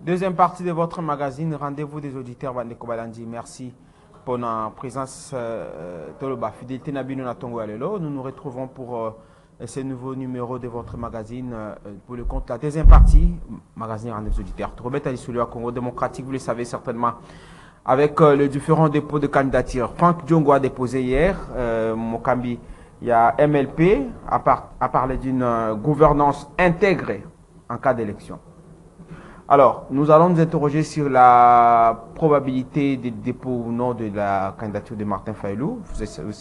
Deuxième partie de votre magazine, rendez-vous des auditeurs Bandeko Balandi. Merci pour la présence de la fidélité Nabino Natongo Alelo. Nous nous retrouvons pour ce nouveau numéro de votre magazine pour le compte de la deuxième partie, magazine rendez-vous des auditeurs. Robert Alissoulou à Congo démocratique, vous le savez certainement, avec les différents dépôts de candidature. Franck Djongo a déposé hier, Mokambi, il y a MLP, a parlé d'une gouvernance intégrée en cas d'élection. Alors, nous allons nous interroger sur la probabilité de dépôt ou non de la candidature de Martin Fayulu.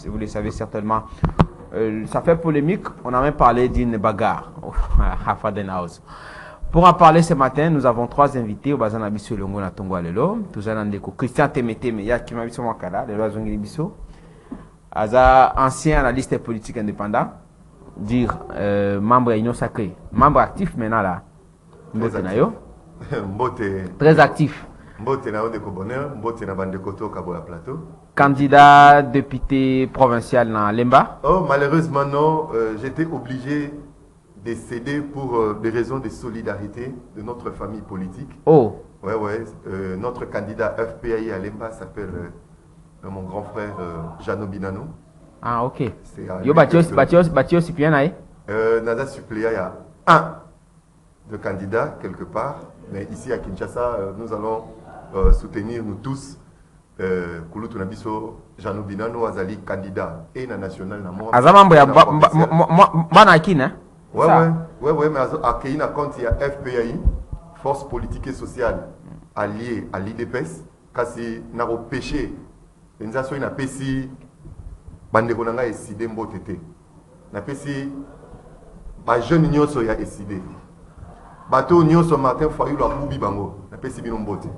Vous le savez certainement, ça fait polémique. On a même parlé d'une bagarre à Fadenhaus. Pour en parler ce matin, nous avons trois invités au Bazan Abisso Longo na Tongo Alelo. Nous allons découvrir Christian Temeteme, qui m'a vu sur mon canal, le Bazongili Bisso. Aza ancien analyste politique indépendant, dire membre à Union Sacrée, membre actif maintenant là. Très actif. Candidat député provincial dans Lemba. Oh, malheureusement non, j'étais obligé de céder pour des raisons de solidarité de notre famille politique. Oh. Ouais, notre candidat FPI à Lemba s'appelle mon grand frère Jano Binano. Ah, ok. Yo Batio Cyprien Nada suppléa, il y a un de candidats quelque part. Mais ici à Kinshasa, nous allons soutenir nous tous Kouloutou Nabiso, Jano Binano, Azali, candidat et na national na moi. Azamambo ya Banakine. Ouais, mais à Keina compte il y a FPI, Force politique et sociale alliée à l'IDPS, kasi na repêché. L'organisation na pesi bandeko nanga décidé mbotete. Na pesi ba jeune nyoso ya décidé. Bateau Nyoso Martin Fayulu a Boubi Bango, na pesi bino mbote.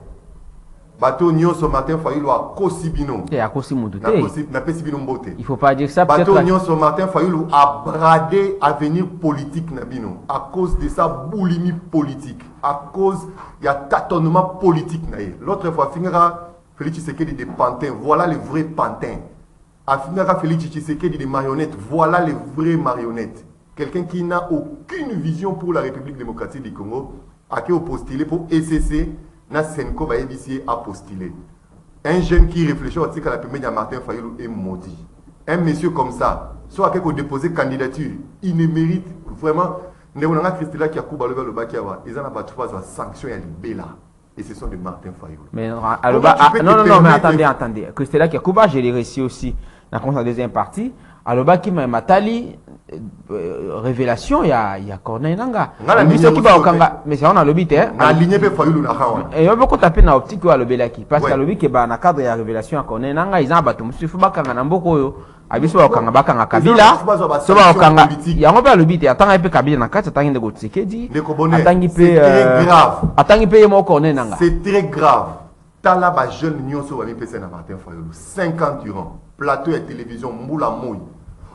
Bateau Nyoso Martin Fayulu a Kosi Bino. A Kosi Moudouté. Na pesi bino mbote. Il faut pas dire ça. Bateau Nyoso Martin Fayulu a bradé avenir politique na bino à cause de sa boulimie politique, à cause il y a tâtonnement politique na. L'autre fois finira Félix Tshisekedi des pantins, voilà les vrais pantins. A finira Félix Tshisekedi des marionnettes, voilà les vraies marionnettes. Quelqu'un qui n'a aucune vision pour la République démocratique du Congo a postulé pour ECC, na Senko a postulé. Un jeune qui réfléchit à la première de Martin Fayulu est maudit. Un monsieur comme ça, soit quelqu'un qui a déposé candidature, il ne mérite vraiment. Nous avons Christella qui a coupé le Bakiawa, ils ont battu pas sanction à l'Ibela. Et ce sont de Martin Fayulu. Mais non, mais attendez. Christella qui a coupé, je l'ai réussi aussi dans la deuxième partie. Alors, qui m'a matali révélation, il y a Corneille Nanga. Mais c'est on a l'obité. Aligné pe Fayulu na hawa. Et on peut taper na optique ou à l'obélaki. Parce que l'obé qui est dans le cadre de la révélation à Corneille Nanga, ils ont battu. Monsieur Fubaka Namboko, Abiso Okanga Kabila. Soba Okanga. Il y a un peu l'obité. Attends un peu Kabila na carte, attends un peu Tsekedi. Attends un peu mon Corneille Nanga. C'est très grave. Tala ba jeune nyonso wa mi pese na Martin Fayulu. 5 ans durant. Plateau et télévision, moula mouille.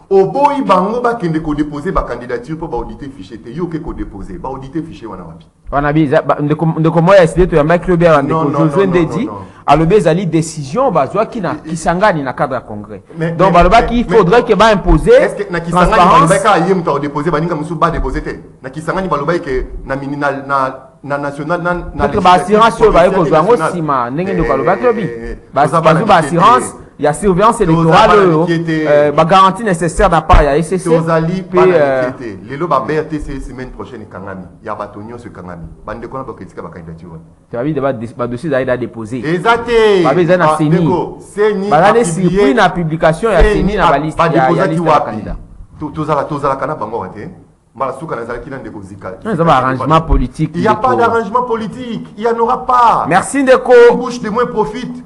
Au boy bango ba kende ko déposer ba candidature pour ba auditer fichier te yo ke ko déposer ba auditer fichier wana wapi wana bi ndeko moya SD to ya microbert ndeko Josué Ndedi alobe ezali décision ba zwa ki kisangani na cadre ya congrès donc baloba ki faudrait que ba imposer est-ce que na kisangani baloba ka yem to déposer ba ninga musu ba déposer te na kisangani baloba ke na minal na national na peut-être ba assurance yo ba ko zwa ngo sima ndenge ndeko baloba klobi ba assurance. Il y a surveillance électorale, la garantie nécessaire d'appart, il y a SCC. Les lois BRT semaine prochaine Kangami. Il y a Batonio sur Kangami. Bande qu'on a pas critiqué la candidature. Tu as vu le dossier d'aller déposer. Exactement. Pas besoin de CENI. Bah surpris la publication il y a CENI dans la liste. Il y a liste de candidats. Tous la cana bango raté. Il y a arrangement politique. Il n'y a pas d'arrangement politique. Il n'y en aura pas. Merci Ndeko. Bouche de moins profite.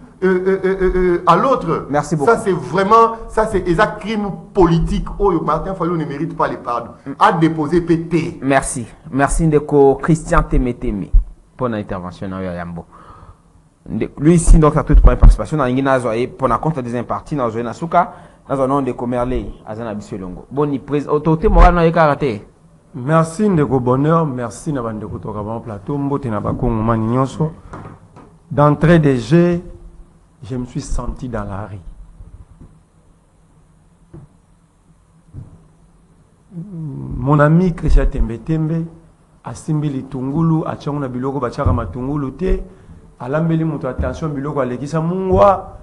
À l'autre. Merci beaucoup. Ça c'est vraiment, ça c'est un crime politique. Oh, Martin Fayulu ne mérite pas les pardons. À déposer PT. Merci Ndeko Christian Temeteme pour l'intervention dans Yambo. Lui ici donc a toute première participation dans l'ingénazo et pour la compte des impartis dans Zoena Souka dans un nom de Komerley Azana Bisolongo. Bon ni prise autorité morale na karaté. Merci Ndeko Bonheur, merci na bandeko to kabon plateau mbote na bakongo mani nyonso. D'entrée de jeu, je me suis senti dans la rue. Mon ami Christian Tembe asimbi litungulu achango na biloko bachaka matungulu te alambeli moto attention biloko alekisa mungwa.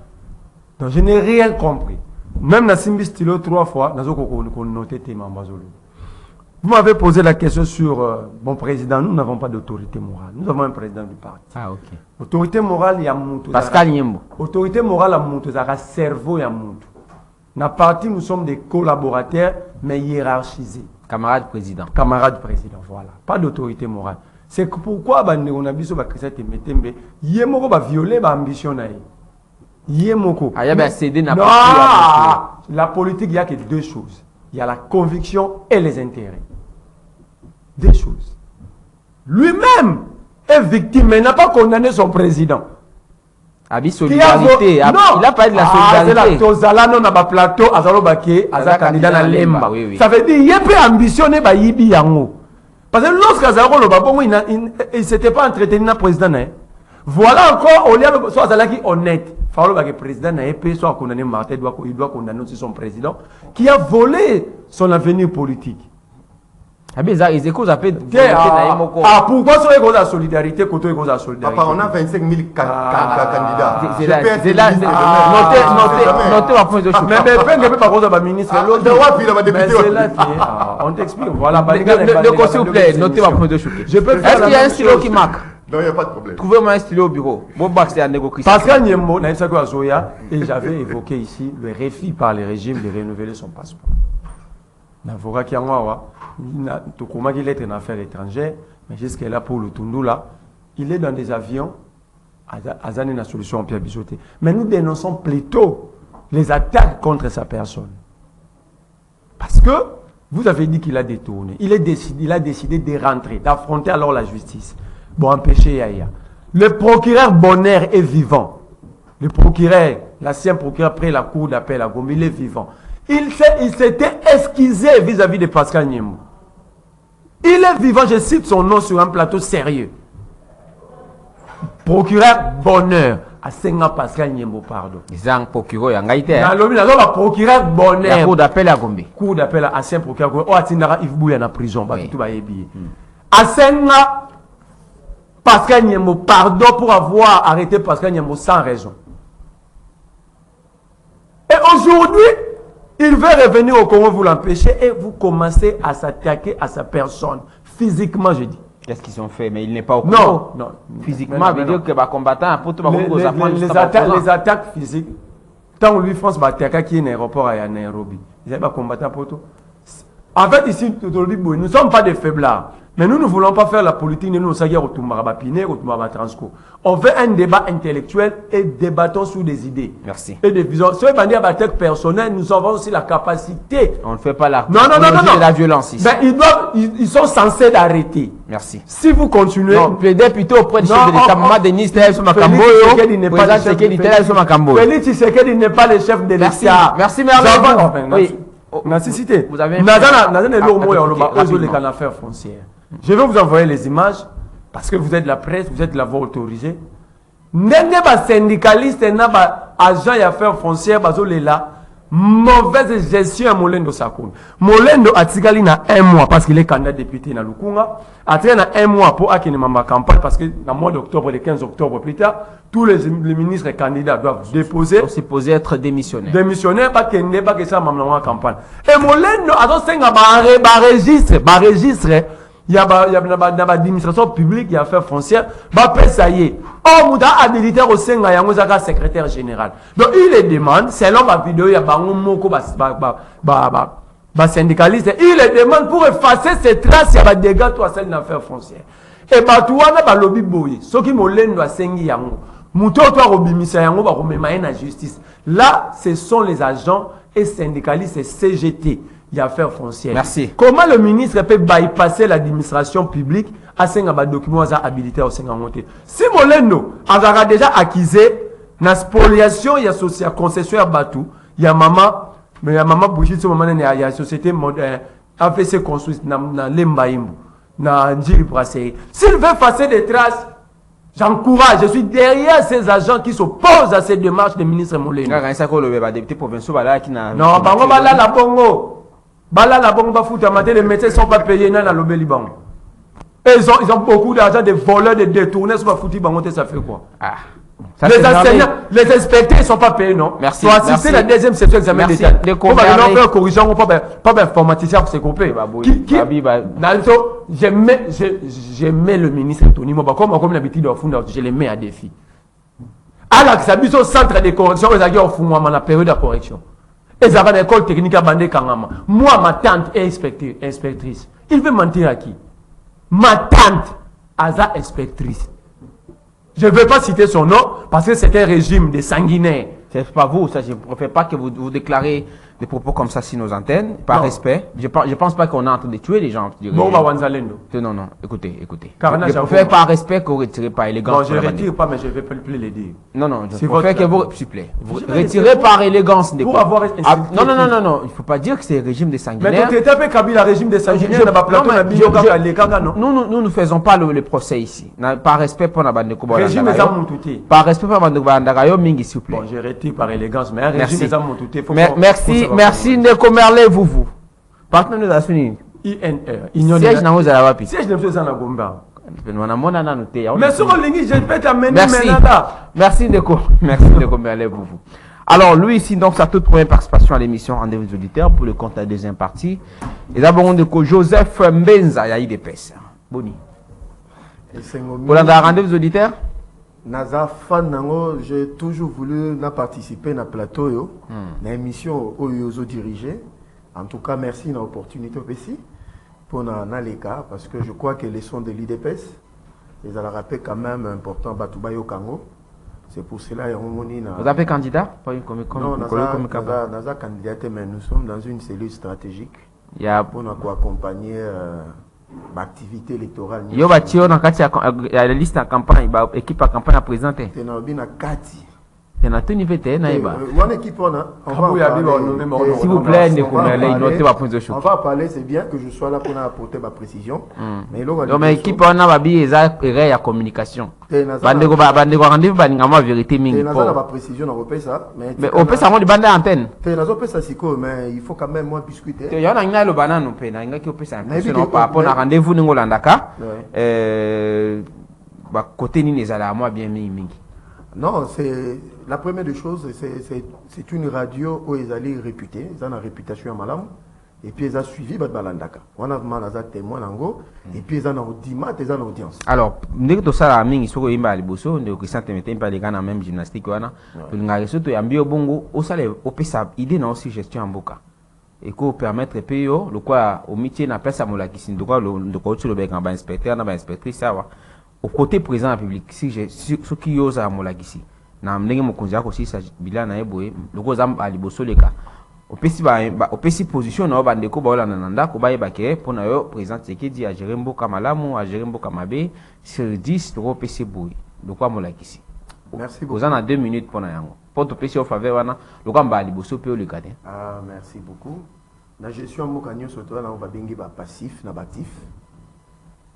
Donc je n'ai rien compris. Même na simbi stylo 3 fois nazo ko noter te mambazolo. Vous m'avez posé la question sur mon président. Nous n'avons pas d'autorité morale. Nous avons un président du parti. Ah, ok. Autorité morale, il y a Moutou. Pascal Nyembo. Autorité morale, il y a Moutou. Il y a cerveau, il y a Moutou. Dans le parti, nous sommes des collaborateurs, mais hiérarchisés. Camarade président. Camarade président, voilà. Pas d'autorité morale. C'est pourquoi on a vu ce que Metembe, Yemoko va violer l'ambition. Yemoko. Ah, il y a cédé n'a non, pas la politique, il n'y a que deux choses. Il y a la conviction et les intérêts. Des choses. Lui-même est victime, mais n'a pas condamné son président. Abi solidarité. Il a parlé de la solidarité. Tozala non na ba plateau azalo baké aza candidat na lemba. Ça veut dire il peut ambitionner ba yibi yango. Parce que lorsque azalo lo babongo il s'était pas entretenu na président na. Voilà encore au lieu soit azala qui honnête. Falo baké président na EP soit condamné Martin il doit condamner aussi son président qui a volé son avenir politique. Ils écoutent appelé pourquoi ça est la solidarité côté est la solidarité. On a 25 000 candidats. Notez ma point de chute. Mais pas cause de ministre. On t'explique. Voilà. Le s'il vous plaît, notez ma point de chute. Est-ce qu'il y a un stylo qui marque? Non, il n'y a pas de problème. Trouvez-moi un stylo au bureau. Pascal Nyembo, et j'avais évoqué ici le refus par les régimes de renouveler son passeport. N'avocat qui a moi, il est lettre en affaires étrangères, mais jusqu'à là pour le Tundula, il est dans des avions, à une solution en pierre biseauté. Mais nous dénonçons plutôt les attaques contre sa personne. Parce que vous avez dit qu'il a détourné. Il a décidé de rentrer, d'affronter alors la justice. Bon, empêcher Yaya. Le procureur Bonner est vivant. Le procureur, l'ancien procureur après la cour d'appel à Gombe, il est vivant. Il s'était excusé vis-à-vis de Pascal Nyembo. Il est vivant, je cite son nom sur un plateau sérieux. Procureur Bonheur. À Senga Pascal Nyembo, pardon. Ils ont procureur, il y a un gaïté. Procureur Bonheur. La cour d'appel à Gombe. Cour d'appel à ancien procureur. Oh, Atindara, il faut en prison. À Senga Pascal Nyembo, pardon pour avoir arrêté Pascal Nyembo sans raison. Et aujourd'hui, il veut revenir au Congo, vous l'empêchez et vous commencez à s'attaquer à sa personne. Physiquement, je dis. Qu'est-ce qu'ils ont fait? Mais il n'est pas au Congo. Non. Physiquement, veut dire que les combattants, les attaques physiques, tant lui, France, qui est un aéroport à Nairobi. Ils n'avaient pas combattant pour tout. En fait, ici, nous ne sommes pas des faiblards. Mais nous ne voulons pas faire la politique de nous, on veut un débat intellectuel et débattons sur des idées. Merci. Et des visions. Sur les bannières d'attaque personnelle, nous avons aussi la capacité. On ne fait pas la de la violence ici. Mais ils sont censés d'arrêter. Merci. Si vous continuez. Non, plaidez plutôt auprès du chef de l'État, Maman Denis Taïso Makamboyo. Félix Tshisekedi n'est pas le chef de l'État. Merci, merci. Oui. Vous avez un affaire foncière. Je vais vous envoyer les images parce que vous êtes de la presse, vous êtes de la voix autorisée. N'est pas syndicaliste, n'est pas agent et affaires foncières, mauvaise gestion à Molendo Sakoun. Molendo a tigali na 1 mois parce qu'il est candidat député dans Lukunga. A tiré na 1 mois pour Akine Mamba campagne parce que dans le mois d'octobre, le 15 octobre plus tard, tous les ministres et candidats doivent déposer. Ils sont supposés être démissionnaires. Démissionnaires, pas que ça m'a campagne. Et Molendo a donc registre. Il y a l'administration publique, il y a affaires foncières, ça y est. Oh, Mouda habilité au Senga Yangozaka secrétaire général. Donc il les demande, selon ma vidéo, il y a un syndicaliste, il les demande pour effacer ces traces, il y a des dégâts à celle d'affaires foncières. Et Batouana ba lobby boy, ce qui molendo a sengi yango. Mouto toi robimisa yango ba romema na justice. Là, ce sont les agents et syndicalistes et CGT. Il y a affaires foncières. Merci. Comment le ministre peut bypasser l'administration publique à un document habilité au Sengangote? Si Molendo a déjà accusé la spoliation, il y a concession à Batou, il y a maman, mais il y a maman Bouchit, il y a la société AVC construite dans Lembaïmbo, dans Njiri Brasserie. S'il veut effacer des traces, j'encourage, je suis derrière ces agents qui s'opposent à ces démarches du ministre Molendo. Non, Bango Bala la Bongo. Bala la bonne bafout, les médecins ne sont pas payés dans le Liban. Ils ont beaucoup d'argent, des voleurs, des détournés, ça fait quoi? Ça, les enseignants, les inspecteurs ne sont pas payés, non? Merci. Pour assister la deuxième session d'examen d'État. Pour faire corrigeant, pas d'informaticien pour se couper. J'aimais le ministre Tony Moba, comme l'habitude de fond, je les mets à défi. Alors que ça bise au centre de correction, ils ont fait la période de correction. Ils ont une école technique à Bandé Kangama. Moi, ma tante est inspectrice. Il veut mentir à qui? Ma tante, Aza inspectrice. Je ne veux pas citer son nom parce que c'est un régime de sanguinaires. C'est pas vous, ça, je ne préfère pas que vous déclarez des propos comme ça sur nos antennes, par respect. Je pense pas qu'on est en train de tuer les gens. Non, non, écoutez. Je préfère par respect que vous retirez par élégance. Non, je ne retire pas, mais je ne vais plus les dire. Non, je préfère que vous, s'il vous plaît, vous retirez par élégance. Pour avoir non, il ne faut pas dire que c'est le régime des sanguinaires. Mais tu étais Kabila, régime des sanguinaires, nous ne faisons pas le procès ici. Par respect pour la bande de Kobo. Régime des Amontouté. Par respect pour la bande de Kobo, Mingi, s'il vous plaît. Bon, je retire par élégance, mais un régime des Amontouté. Merci, Ndeko Merlé, vous. Partenaire de la Suni. INR. Siège dans vos alawapi. Siège dans vos alagomba. Mais sur le ligne, je vais t'amener maintenant. Merci, Ndeko Merlé, vous. Alors, lui ici, donc, sa toute première participation à l'émission Rendez-vous des auditeurs pour le compte de la deuxième partie. Et d'abord, Ndeko Joseph Mbenza, il y a eu des pèses. Boni. Pour le Rendez-vous des auditeurs? Naza fan nango, j'ai toujours voulu participer à plateau yo, na émission où yo dirigé. En tout cas, merci de l'opportunité aussi pour les cas parce que je crois que les sons de l'IDPS, ils ont rappelé quand même important Batouba yo Kango. C'est pour cela que vous avez candidat? Non, Naza candidat, mais nous sommes dans une cellule stratégique pour nous accompagner l'activité électorale. Il y a la liste de campagne, l'équipe à campagne à présenter. C'est dans Kati. C'est dans tout niveau. Mon équipe, s'il vous plaît, on va parler, c'est bien que je sois là pour apporter ma précision. Mais l'équipe, on a la communication. Bandeko rendez-vous, vérité. Mais on peut savoir les bandes d'antenne. Mais il faut quand même moi discuter. Il y a un banane, par rapport à rendez-vous, nous côté ni les moi bien mis. Non, c'est la première des choses, c'est une radio où ils allaient réputer, ils ont une réputation à Malam, et puis ils ont suivi Balandaka. On a un témoin nango, et puis ils ont un audimat, ils ont une audience. Alors, nous avons ça à Ming, ils ont Liboso, nous avons pas les gars dans même gymnastique, nous avons surtout un biobongo, au salaire, au PSA, idée non aussi gestion en boca. Et qu'on permettre PO, le quoi, au métier n'a pas ça mola qui s'est le coach le bec en bas inspecteur, en bas inspectrice, ça va. Au côté présent en public, si j'ai ce qui ose à mola ici. Na mnenge mokonza aussi ça bila na eboye loko za aliboso leka opesi position na ba ndeko ba la nanda ko ba yebake pour na yo président qui dit à gérer mboka malamu à gérer mboka mabe sur 10 to opesi boy loko mola kisi. Merci beaucoup. Vous en a 2 minutes pour na yango pour te opesi au faveur wana loko ba aliboso pe le cadre. Ah merci beaucoup. La gestion mboka nyo surtout là on va bengi ba passif na batif.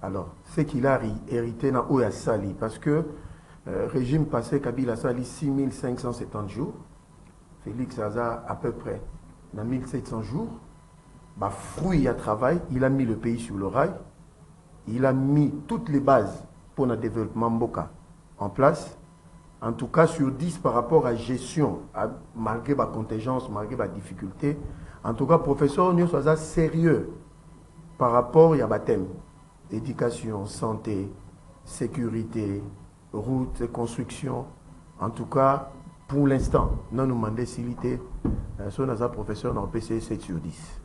Alors, ce qu'il a hérité na Oya Sali parce que régime passé, Kabila Sali 6570 jours. Félix Aza à peu près dans 1700 jours. Bah, fruit à travail, il a mis le pays sur le rail. Il a mis toutes les bases pour le développement Mboka en place. En tout cas, sur 10 par rapport à gestion, malgré ma contingence, malgré ma difficulté. En tout cas, professeur Nyo Aza sérieux par rapport à Yabatem. Éducation, santé, sécurité, route, construction. En tout cas, pour l'instant, nous nous demandons s'il était son professeur dans le PC 7 sur 10.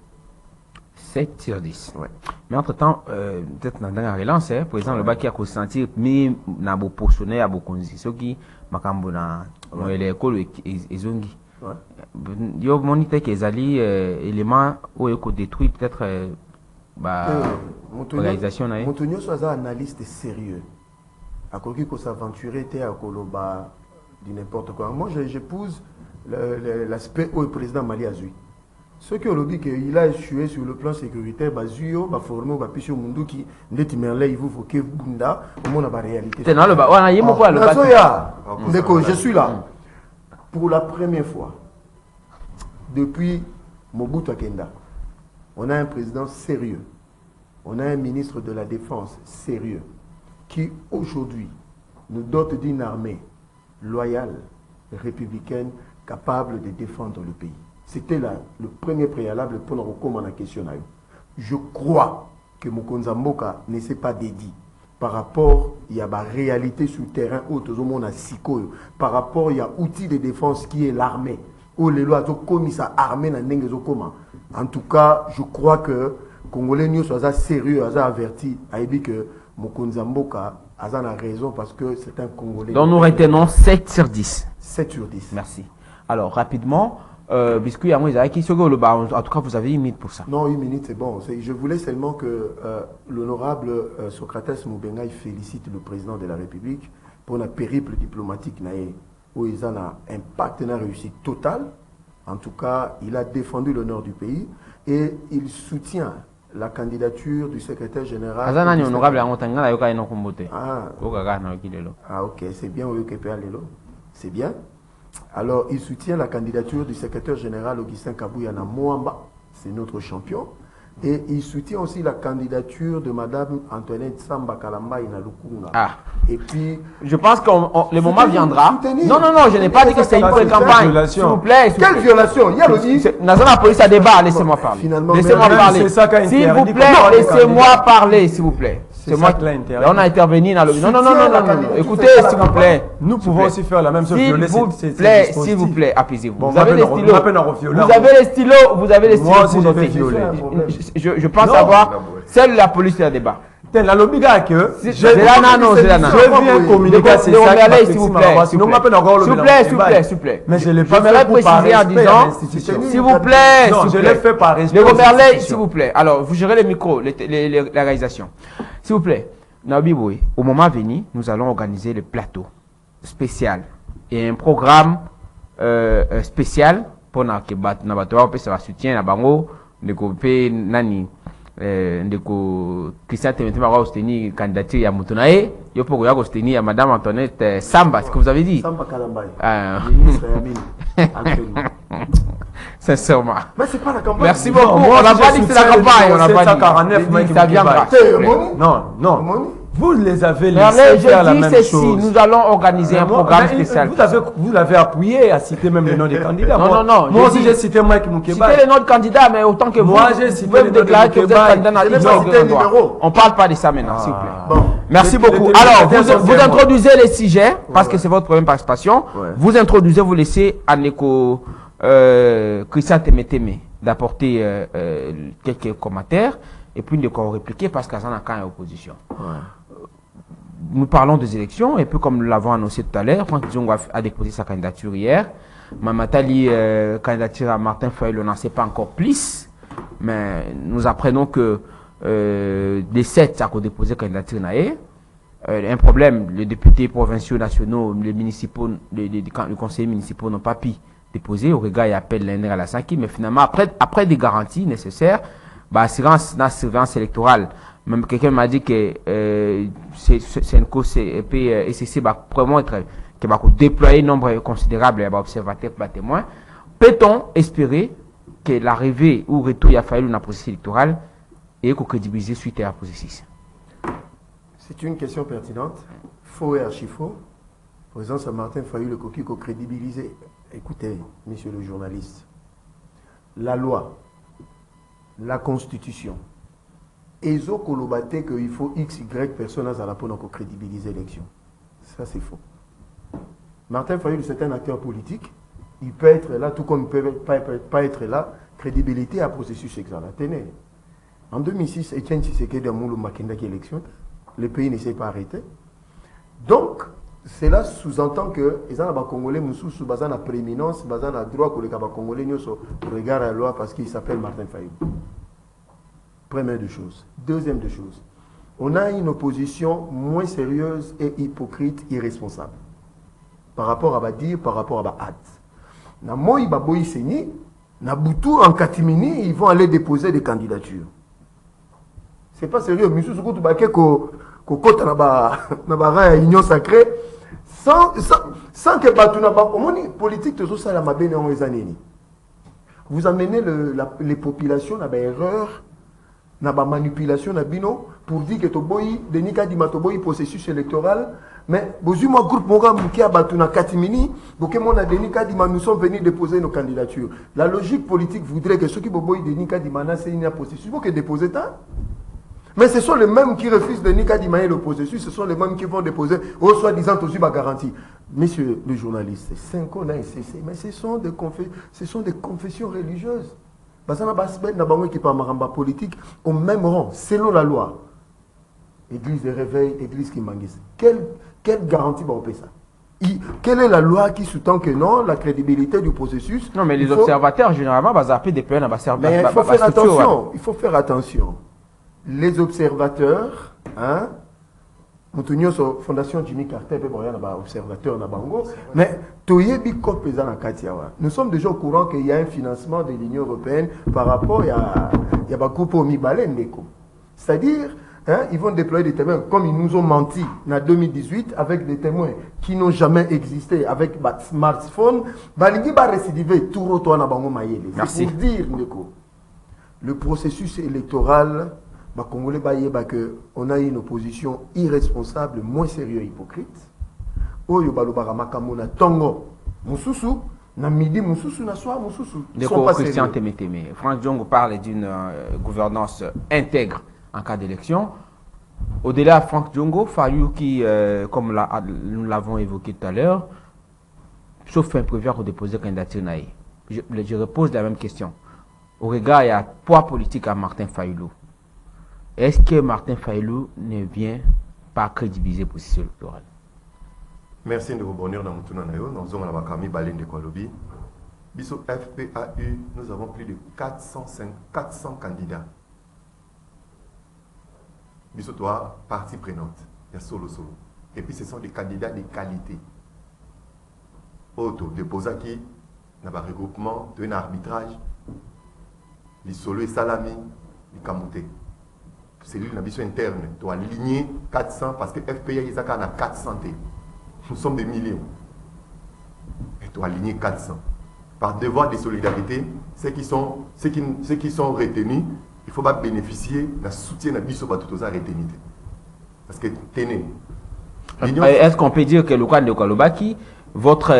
7 sur 10. Ouais. Mais entre-temps, peut-être dans la relance, par exemple, le bac qui a consenti, mais n'a pas portionné à beaucoup de ce qui m'a camboné l'école et zongi. Il y a monité que les éléments où ils ont détruit peut-être l'organisation. Montonio soit un analyste sérieux. À côté qu'on s'aventurer à Koloba du n'importe quoi. Moi, j'épouse l'aspect où le président Mali a joué. Ce que le dit qu'il a échoué sur le plan sécuritaire, Bazuyo, formé au Pisio Mundu qui n'est pas il faut que Bunda, au moins la réalité. C'est dans le bas. Je suis là. Pour la première fois, depuis Mobutu Akenda, on a un président sérieux. on a un ministre de la Défense sérieux qui aujourd'hui nous dote d'une armée loyale, républicaine, capable de défendre le pays. C'était le premier préalable pour nous recommander la question. Je crois que Mokonza Mboka ne s'est pas dédié par rapport il y a la réalité sur le terrain par rapport il y a outil de défense qui est l'armée où les lois ont commis ça armée en tout cas je crois que Congolais nous soient sérieux averti a dit que Mokonza Mboka a raison parce que c'est un Congolais. Donc nous retenons 7 sur 10. 7 sur 10. Merci. Alors rapidement, Biscuit, en tout cas vous avez 1 minute pour ça. Non, 1 minute c'est bon. Je voulais seulement que l'honorable Socrates Moubenga félicite le président de la République pour un périple diplomatique où il a un impact, une réussite totale. En tout cas, il a défendu l'honneur du pays et il soutient la candidature du secrétaire général. Ok, c'est bien, c'est bien. Alors, il soutient la candidature du secrétaire général Augustin Kabouya na Moamba, c'est notre champion. Et il soutient aussi la candidature de Madame Antoinette Samba Kalamba na Lukunga. Ah. Et puis, je pense que le moment viendra. Non, je n'ai pas dit que c'est une campagne. S'il vous plaît. Quelle violation? Il y a le Dans la police à débat, laissez-moi parler. Laissez-moi parler. S'il vous plaît, laissez-moi parler, s'il vous plaît. C'est moi qui on a intervenu dans le. Non. Écoutez, s'il vous plaît. Nous pouvons aussi faire la même chose. S'il vous plaît, apaisez-vous. Vous avez les stylos. Vous avez les stylos pour noter. Je pense avoir. Seule la police est à débat. La lobby que je viens communiquer c'est ça s'il vous plaît. Mais je l'ai pas fait préciser en disant s'il vous plaît. Non, je l'ai fait par respect. Le Romerley, s'il vous plaît. Alors, vous gérez les micros, la réalisation. S'il vous plaît. Nabi Boy, au moment venu, nous allons organiser le plateau spécial et un programme spécial pour ça va soutien à Bango, de couper Nani. Christian Temetema va soutenir candidature ya Mutunae, yo pour ya soutenir ya Madame Antoinette Samba, ce que vous avez dit. Samba Kalambay. Ministre Yamine. Sincèrement. Mais c'est pas la campagne. Merci beaucoup. On n'a pas dit que c'est la campagne, on n'a pas dit. Ça viendra. Non. Vous les avez laissés faire la même chose. Nous allons organiser un programme spécial. Vous l'avez appuyé à citer même le nom des candidats. Non. Moi aussi j'ai cité Mike Moukeba. Citez les noms de candidats, mais autant que vous. Moi j'ai cité le déclarer que vous êtes candidat dans le on parle pas de ça maintenant, s'il vous plaît. Bon. Merci beaucoup. Alors, vous introduisez les sujets, parce que c'est votre première participation. Vous introduisez, vous laissez à Neko Christian Temeteme d'apporter quelques commentaires et puis de répliquer parce qu'à quand il y a opposition. Nous parlons des élections, et puis comme nous l'avons annoncé tout à l'heure, Franck Diongo a déposé sa candidature hier. Mamatali, candidature à Martin Fayulu, on n'en sait pas encore plus, mais nous apprenons que les 7 ont déposé candidature naïe. Un problème, les députés provinciaux, nationaux, les municipaux, les conseillers municipaux n'ont pas pu déposer. Au regard, il appelle l'année à la 5e, mais finalement, après des garanties nécessaires, assurance électorale. Même quelqu'un m'a dit que c'est une cause et puis SCC va vraiment être qui va déployer un nombre considérable d'observateurs, de témoins. Peut-on espérer que l'arrivée ou retour il a fallu dans le processus électoral et qu'on crédibilise suite à la processus? C'est une question pertinente. Faux et archi-faux. Président Saint-Martin Fayulu le coquille qu'on crédibilisé. Écoutez, monsieur le journaliste, la loi, la constitution, et ils ont colobaté qu'il faut XY personnes à la pour crédibiliser l'élection. Ça, c'est faux. Martin Fayulu, c'est un acteur politique. Il peut être là, tout comme il ne peut pas être là. Crédibilité à processus exalaténé. En 2006, Etienne Tshisekedi a moulu Makinda qui élection. Le pays ne s'est pas arrêté. Donc, cela sous-entend que les Congolais Moussou basent la prééminence, basent la droit que les Congolais regardent la loi parce qu'il s'appelle Martin Fayulu. Première des choses. Deuxième des choses. On a une opposition moins sérieuse et hypocrite, irresponsable. Par rapport à Badir, par rapport à Baad. Na Moï Baboï Seni, na Boutou en Katimini, ils vont aller déposer des candidatures. C'est pas sérieux. Monsieur Soukou Toubaké, Kokota na ba union sacrée, sans que Batou na ba, au politique, tout ça, la mabene en les années. Vous amenez les populations à l'erreur na ba manipulation na bino pour dire que toboyi Denis Kadima toboyi processus électoral mais bozu moi groupe moga mukia batuna katimini boke mona Denis Kadima nous sommes venus déposer nos candidatures. La logique politique voudrait que ceux qui boboyi Denis Kadima na c'est une processus pour que déposer ça. Mais ce sont les mêmes qui refusent Denis Kadima et le processus, ce sont les mêmes qui vont déposer au soi-disant aussi ma garantie. Messieurs les journalistes, 5 ans on a cessé, mais ce sont des confessions religieuses. Basana basbet na bango qui parle maramba politique au même rang selon la loi. Église de réveil, église qui manguise. Quelle garantie va on ça? Quelle est la loi qui sous-tend que non, la crédibilité du processus? Non, mais les observateurs, généralement, ils appeler des plans à mais il faut faire attention. Il faut faire attention. Les observateurs, hein, Fondation Jimmy Carter, observateur na bango, mais nous sommes déjà au courant qu'il y a un financement de l'Union européenne par rapport à Bakupo Mibalendeko. C'est-à-dire, hein, ils vont déployer des témoins, comme ils nous ont menti en 2018, avec des témoins qui n'ont jamais existé, avec smartphone, Balingi va récidiver tout retour na bango Mayele. C'est pour dire, Ndeko, le processus électoral. Les Congolais on a une opposition irresponsable, moins sérieux, hypocrite. Oyo balobara makamona tongo mususu na midi mususu na soir mususu. Christian Temeteme. Franck Diongo parle d'une gouvernance intègre en cas d'élection. Au-delà de Franck Diongo, Fayou qui, comme nous l'avons évoqué tout à l'heure, sauf un prévu pour déposer candidature naïe. Je repose la même question. Au regard, il y a poids politique à Martin Fayulu. Est-ce que Martin Fayulu ne vient pas crédibiliser pour ce électoral? Merci de vous bonheur dans Moutounan Nayo. Nous avons la Kami Balin de Kolobi. Biso FPAU, nous avons plus de 400 candidats. Biso toi, partie prenante. Il y a solo. Et puis ce sont des candidats de qualité. Auto, déposa qui n'a pas regroupement, un arbitrage. Les solo et salami, les kamouté. C'est lui la mission interne, doit aligner 400 parce que FPA il a 400. Nous sommes des millions. Et doit aligner 400. Par devoir de solidarité, ceux qui sont retenus, il faut pas bénéficier d'un soutien de Bisso Batoutosa retenu. Parce que tenez. Est-ce qu'on peut dire que le cas de Kolobaki, votre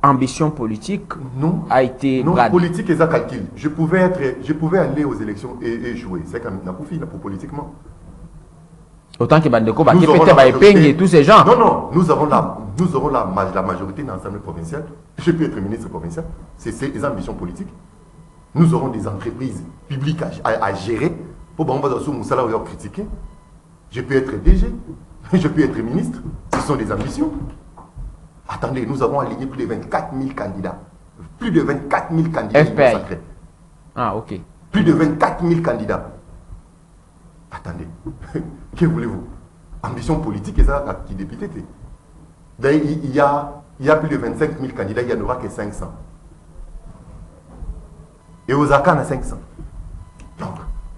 ambition politique a été non politique et ça calcul. Je pouvais aller aux élections et jouer. C'est comme n'a pas fini pour politiquement. Autant que Bandeko et tous ces gens. Non, nous aurons la majorité dans l'Assemblée provinciale. Je peux être ministre provincial. C'est des ambitions politiques. Nous aurons des entreprises publiques à gérer. Pour mon salaire critiquer. Je peux être DG. Je peux être ministre. Ce sont des ambitions. Attendez, nous avons aligné plus de 24 000 candidats. Plus de 24 000 candidats. FPI. Ah, ok. Plus de 24 000 candidats. Attendez, que voulez-vous? Ambition politique, et ça, qui député. D'ailleurs, il y a plus de 25 000 candidats, il n'y en aura que 500. Et aux ACA, on a 500. Donc,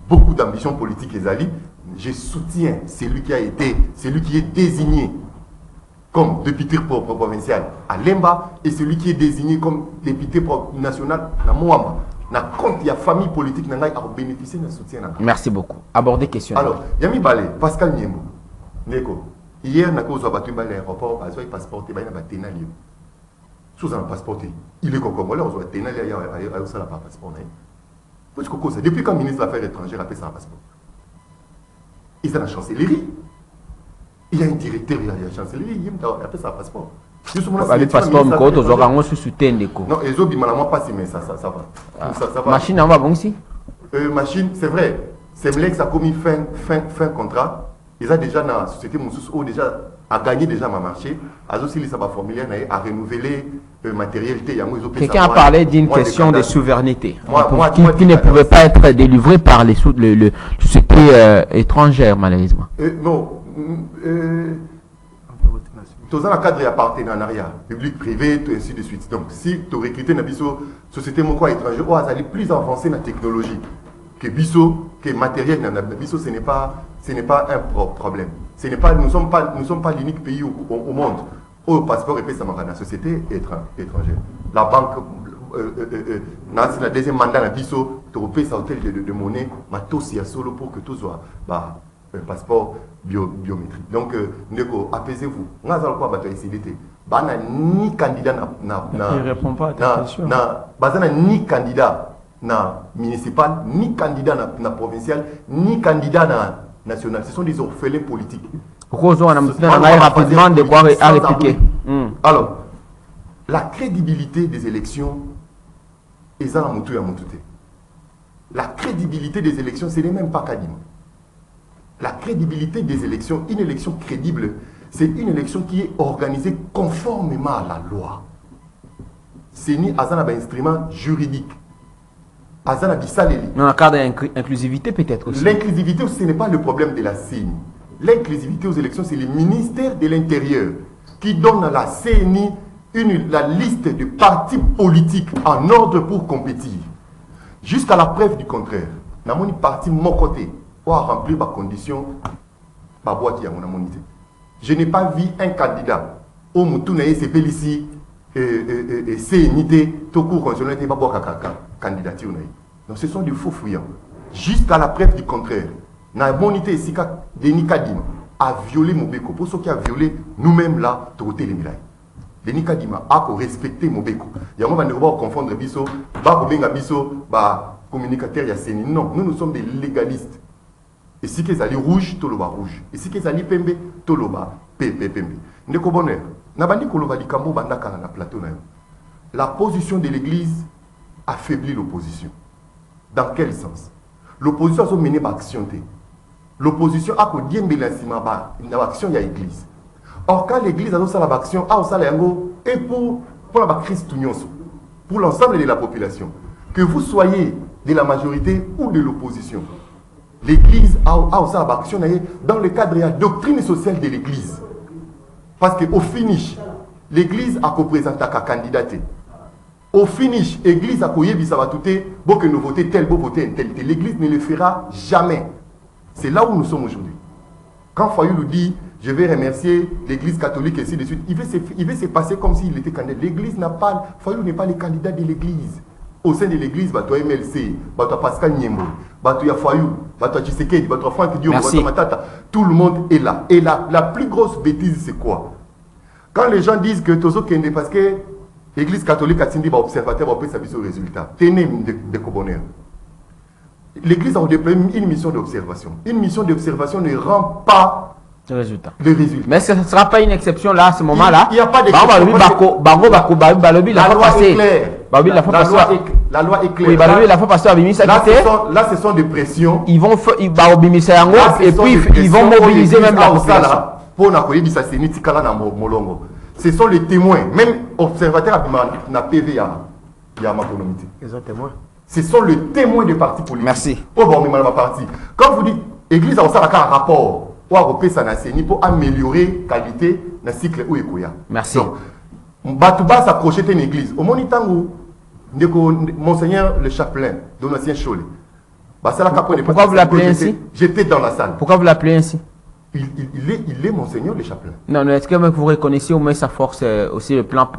beaucoup d'ambition politique, et Zali, je soutiens celui qui est désigné comme député provincial à Lemba et celui qui est désigné comme député national à Moamba. Il y a famille politique qui a bénéficié de soutien. Merci beaucoup. Aborder question. Alors, Yami Balé, Pascal Niembo, Neko, hier, nous avons battu l'aéroport, nous avons passeporté, nous avons ténali. Sous un passeport, il est congolais, on a ténali, il y a aussi un passeport. Depuis quand le ministre des Affaires étrangères a fait ça un passeport? Il est à la chancellerie. Il y a un directeur, il y a la chancellerie, il a fait ça un passeport. Le passeport, on soutient Ndeko. Non, les autres, ils pas si, mais ça va. Ça va. Machine, on va bon ici? Machine, c'est vrai. C'est vrai que ça a commis fin contrat. Ils ont déjà dans la société Moussous, déjà a gagné déjà ma marché. A aussi les sabbats formulaires à renouveler le matériel. Quelqu'un a parlé d'une question de souveraineté qui ne pouvait pas être délivrée par les sociétés étrangères, malheureusement. Non. Dans le cadre de partenariat public-privé, ainsi de suite. Donc, si tu recrutes une société étrangère, tu vas aller plus avancé dans la technologie que Bisso, que matériel dans Bisso, ce n'est pas un problème. Nous ne sommes pas l'unique pays au monde où le passeport est fait dans la société étrangère. La banque, dans le deuxième mandat de Bisso, topé sa hôtel de monnaie matos ya solo pour que tout soit bah passeport biométrique. Donc ndeko apaisez-vous. Ngazala quoi bato isidité. Bana ni candidat Il répond pas à ta question. Bazana ni candidat na municipal, ni candidat na provincial, ni candidat na national. Ce sont des orphelins politiques. Rapidement de quoi à répliquer. Alors, la crédibilité des élections est dans la La crédibilité des élections, ce n'est même pas Kadim. La crédibilité des élections, une élection crédible, c'est une élection qui est organisée conformément à la loi. C'est ni un instrument juridique. Dans le cadre d'inclusivité peut-être aussi. L'inclusivité, ce n'est pas le problème de la CENI. L'inclusivité aux élections, c'est le ministère de l'Intérieur qui donne à la CENI la liste de partis politiques en ordre pour compétir. Jusqu'à la preuve du contraire, nous avons un parti mon côté pour remplir ma condition. Je n'ai pas vu un candidat au Moutouna s'appelle ici CNIT, tout court constitutionnel, pas boire candidature. Donc ce sont des faux fuyants. Jusqu'à la preuve du contraire, la monité ici, Denis Kadima a violé Mobeko. Pour ceux qui ont violé, nous-mêmes là, Toroté les Milaï. Denis Kadima a respecté Mobeko. Il y a un moment où on va confondre Bisso, communicateur, il y a Séni. Non, nous sommes des légalistes. Et si qu'ils allaient rouge, toloba rouge. Et si qu'ils allaient pembe, toloba pembe. Ndeko bonheur. Nabandi koloba likambo bandaka na plateau na yo. La position de l'Église affaiblit l'opposition. Dans quel sens? L'opposition a mené par action. L'opposition a dit une action de l'Église. Or, quand l'Église a fait l'action, et pour la crise, pour l'ensemble de la population, que vous soyez de la majorité ou de l'opposition, l'Église a fait l'action dans le cadre de la doctrine sociale de l'Église. Parce qu'au finish, l'Église a représenté un candidat. Au finish, l'Église a dit que nous votons tel, beau voter tel. L'Église ne le fera jamais. C'est là où nous sommes aujourd'hui. Quand Fayoulou dit, je vais remercier l'Église catholique et ainsi de suite, il veut se passer comme s'il était candidat. L'Église n'a pas, Fayoulou n'est pas le candidat de l'Église. Au sein de l'Église, il y a MLC, il y a Pascal Niembo, il y a Fayoulou, il y a Tshisekedi, il y a Franck Diop, il y a Matata. Tout le monde est là. Et la plus grosse bêtise, c'est quoi? Quand les gens disent que Tozo Kende, parce que l'Église catholique a dit observateur, on peut s'aviser au résultat. Tenez de bonheur. L'Église a déployé une mission d'observation. Une mission d'observation ne rend pas le résultat. Mais ce ne sera pas une exception là, à ce moment-là. Il n'y a pas d'exception. La loi est claire. Là, ce sont des pressions. Ils vont et puis ils vont mobiliser même la population. Ce sont les témoins. Même observateurs na PV, il y a ma communauté. Exactement. Ce sont les témoins des partis politiques. Merci. Quand vous dites, l'Église a aussi un rapport pour améliorer la qualité du cycle où il y a. Merci. Batouba s'accrocher à une église. Au moment où Monseigneur le chapelain, Donatien Cholé, pourquoi vous l'appelez ainsi? J'étais dans la salle. Pourquoi vous l'appelez ainsi? Il est Monseigneur le chapelain. Non, est-ce que vous reconnaissez au moins sa force, aussi le plan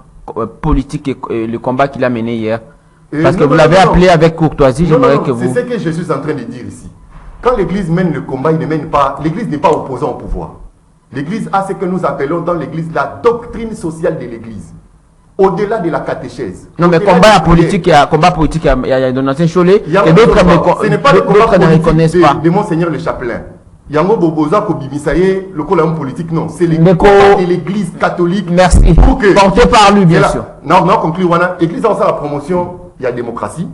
politique et le combat qu'il a mené hier? Parce que vous l'avez appelé avec courtoisie, j'aimerais que vous... C'est ce que je suis en train de dire ici. Quand l'Église mène le combat, il ne mène pas... L'Église n'est pas opposant au pouvoir. L'Église a ce que nous appelons dans l'Église la doctrine sociale de l'Église. Au-delà de la catéchèse. Non, mais combat politique, il y a Donatien Cholé, et d'autres ne reconnaissent pas. De Monseigneur le chapelain. Yango Boboza Kobimisaye, le colon politique, non. C'est l'Église catholique. Merci. Porté par lui, bien sûr. Non, conclu, l'Église a aussi la promotion, il y a démocratie.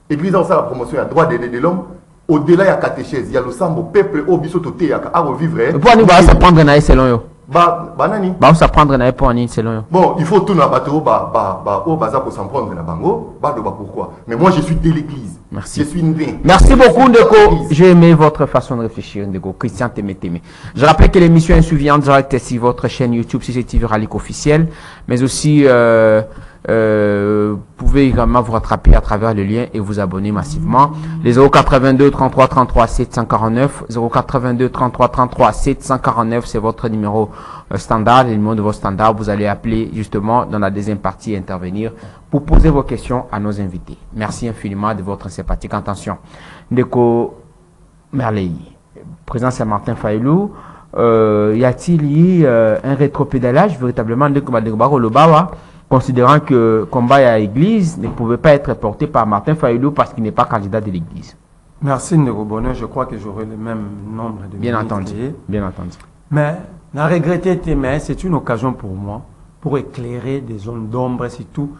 L'Église a aussi la promotion, il y a droit de l'homme. Au-delà, il y a catéchèse. Il y a le sambo, peuple, au bisototé, à revivre. Pourquoi nous allons s'apprendre à selon eux? Banani. S'apprendre à pour selon eux. Bon, il faut tout dans bateau, pour s'en prendre la bango. Pourquoi? Mais moi, je suis de l'Église. Merci. Je suis né. Merci beaucoup, Ndeko. J'ai aimé votre façon de réfléchir, Ndeko. Christian Témé. Je rappelle que l'émission est suivie en direct sur votre chaîne YouTube CCTV Ralik officiel, mais aussi pouvez également vous rattraper à travers le lien et vous abonner massivement. Les 082 33 33 749, 082 33 33 749, c'est votre numéro standard, le numéro de vos standards. Vous allez appeler justement dans la deuxième partie et intervenir pour poser vos questions à nos invités. Merci infiniment de votre sympathique attention. Ndeko Merley, président Saint-Martin Fayoulou, y a-t-il eu un rétropédalage véritablement de Lobawa, considérant que combat à l'église ne pouvait pas être porté par Martin Fayoulou parce qu'il n'est pas candidat de l'église? Merci Ndeko Bonheur, je crois que j'aurai le même nombre de Bien minutes. entendu, bien entendu. Mais, n'a regretté, mais c'est une occasion pour moi pour éclairer des zones d'ombre, et surtout,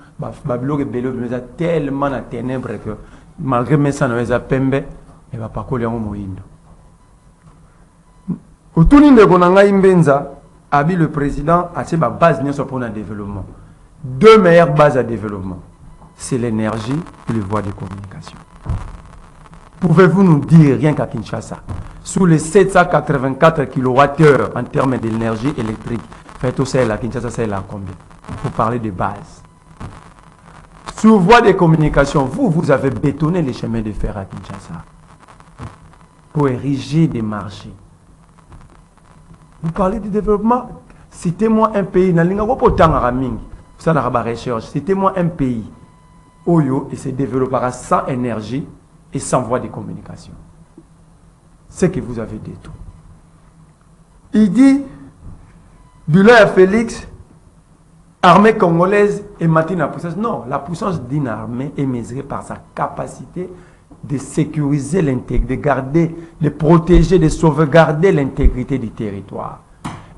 Babylone et Bélo, nous a tellement à ténèbres que malgré mes ça, nous a pembe, et va pas coller en moïndo. Autour de Gonanga Imbenza, Abi le président a ses bases pour le développement. Deux meilleures bases à développement, c'est l'énergie et les voies de communication. Pouvez-vous nous dire, rien qu'à Kinshasa, sous les 784 kWh en termes d'énergie électrique, faites aussi à Kinshasa, c'est là combien? Vous parlez de base. Sur voie de communication, vous avez bétonné les chemins de fer à Kinshasa pour ériger des marchés. Vous parlez de développement. Citez-moi un pays, citez-moi un pays où il se développera sans énergie et sans voie de communication. C'est que vous avez dit tout. Il dit, Bula Félix, armée congolaise et maintient la puissance. Non, la puissance d'une armée est mesurée par sa capacité de sécuriser l'intégrité, de garder, de protéger, de sauvegarder l'intégrité du territoire.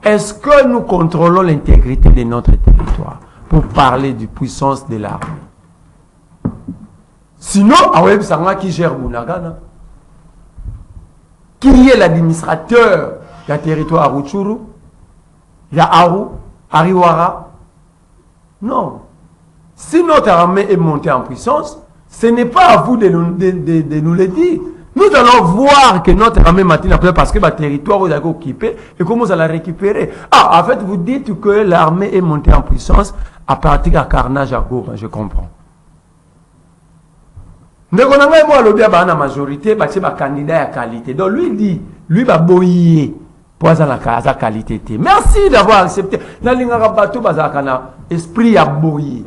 Est-ce que nous contrôlons l'intégrité de notre territoire pour parler de puissance de l'armée? Sinon, Aweb Sanga qui gère Bunagana, qui est l'administrateur du territoire à Rutshuru, Aru, Ariwara? Non. Si notre armée est montée en puissance, ce n'est pas à vous de nous le dire. Nous allons voir que notre armée matin après parce que le territoire vous avez occupé et comment vous allez la récupérer. Ah, en fait, vous dites que l'armée est montée en puissance à partir d'un carnage à Goma, je comprends. Mais quand on a lobby à la majorité, c'est un candidat à qualité. Donc lui dit, lui va boyer pour la qualité. Merci d'avoir accepté. Dans l'Ingarabatu, esprit à boyer.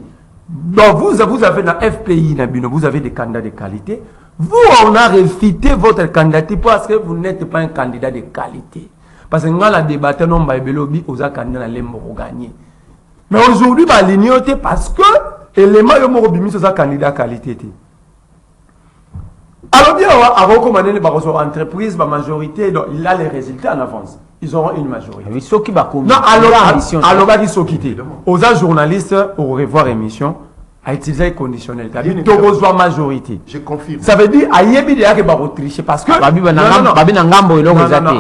Donc vous avez dans FPI, vous avez des candidats de qualité. Vous, on a réfuté votre candidature parce que vous n'êtes pas un candidat de qualité. Parce que nous avons débattu, nous avons candidat pour gagner. Mais aujourd'hui, bah, l'ignoté parce que l'élément est un candidat de qualité. Alors bien, avant qu'on ait une entreprise, la majorité, donc, il a les résultats en avance. Ils auront une majorité. Non, alors, ils sont quittés. Aux journalistes, au revoir émission, à utiliser les conditionnels. Il y a majorité. Je confirme. Ça veut dire, il y a des gens qui vont tricher parce que. Non,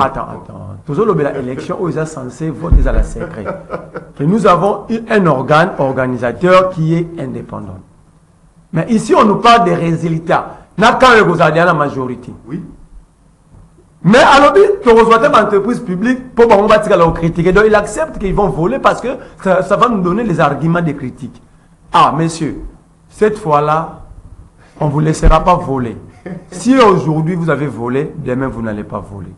attends. Toujours l'élection où ils sont censés voter à la secret. Et nous avons un organisateur qui est indépendant. Mais ici, on nous parle des résultats. Quand vous avez la majorité. Oui. Mais alors, tu reçois une entreprise publique pour critiquer. Donc, il accepte qu'ils vont voler parce que ça va nous donner les arguments de critique. Ah, messieurs, cette fois-là, on ne vous laissera pas voler. Si aujourd'hui vous avez volé, demain vous n'allez pas voler.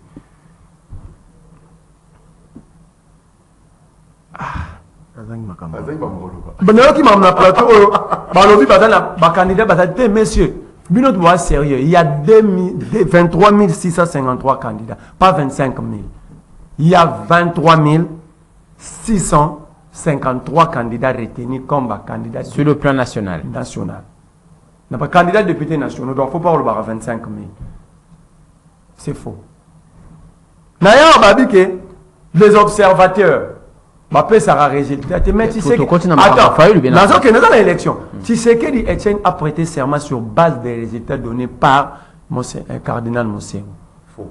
Messieurs, sérieux, il y a 23 653 candidats, pas 25 000. Il y a 23 653 candidats retenus comme candidats sur le plan national. Il n'y a pas de candidats députés nationaux, donc il ne faut pas le barrer à 25 000. C'est faux. D'ailleurs, on dit que les observateurs, ça a résultat. Mais tu sais que. Attends, dans l'élection, tu sais que Etienne a prêté serment sur base des résultats donnés par un cardinal Monseigneur. Faux.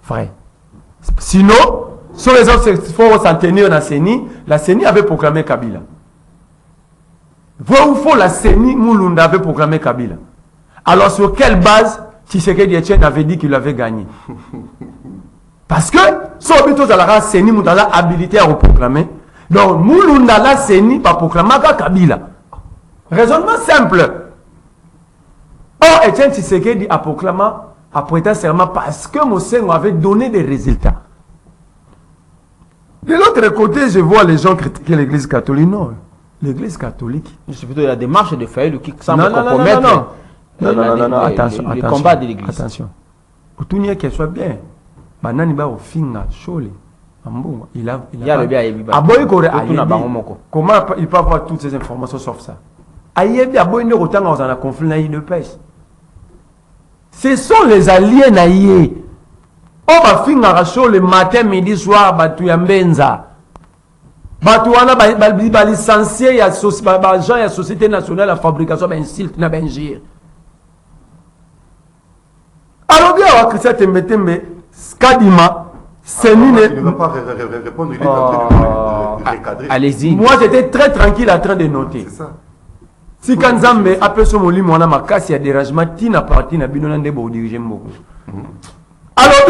Vrai. Sinon, sur les autres, il faut s'en tenir la CENI avait proclamé Kabila. Vrai ou faux, la CENI, Moulunda avait proclamé Kabila. Alors, sur quelle base Tshisekedi Etienne avait dit qu'il avait gagné? Parce que, si on a la CENI, Moulunda habilité à reproclamer. Donc, Moulunda la CENI va proclamer Kabila. Raisonnement simple. Or, Etienne Tshisekedi a proclamé, a prêté serment parce que Mosengo avait donné des résultats. De l'autre côté, je vois les gens critiquer l'église catholique. Non, l'église catholique. C'est plutôt la démarche de Fayulu qui semble compromettre non, attention, le combat de l'église. Attention. Pour tout nier qu'elle soit bien, Banani ba au finga chole. Il y a le bien Yebiba. Comment il peut avoir toutes ces informations sauf ça? Ayebi aboy ne autant dans un conflit naïf de pêche. Ce sont les alliés naïfs. On va finir chaud le matin, midi, soir, batu ya mbenza. Batu wana ba licencié ya société nationale de fabrication d'insilt na benjir. Alors bien, on va Christian Tembetembe, Kadima, c'est il ne va pas répondre, il est en train de recadrer. Allez-y. Moi, j'étais très tranquille en train de noter. C'est ça. Si Kanzambe appelle son molimo, on a ma casse, il y a des rangements, tina parti, na bino nande bo diriger beaucoup. Alors,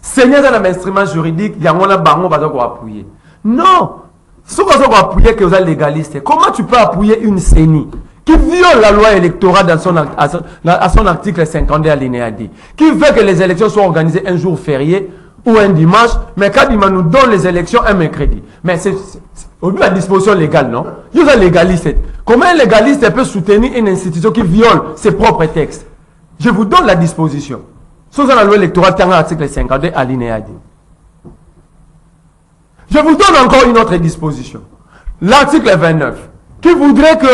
Seigneur dans l'instrument juridique, il y a un bango pour appuyer. Non! Ce qu'on va appuyer, que vous êtes légaliste, comment tu peux appuyer une CENI qui viole la loi électorale à son article 50 alinéa D, qui veut que les élections soient organisées un jour férié ou un dimanche, mais Kadima nous donne les élections un mercredi. Mais c'est au lieu de la disposition légale, non? Vous êtes légaliste. Comment un légaliste peut soutenir une institution qui viole ses propres textes? Je vous donne la disposition. Sous la loi électorale, article 52, alinéa D. Je vous donne encore une autre disposition. L'article 29, qui voudrait que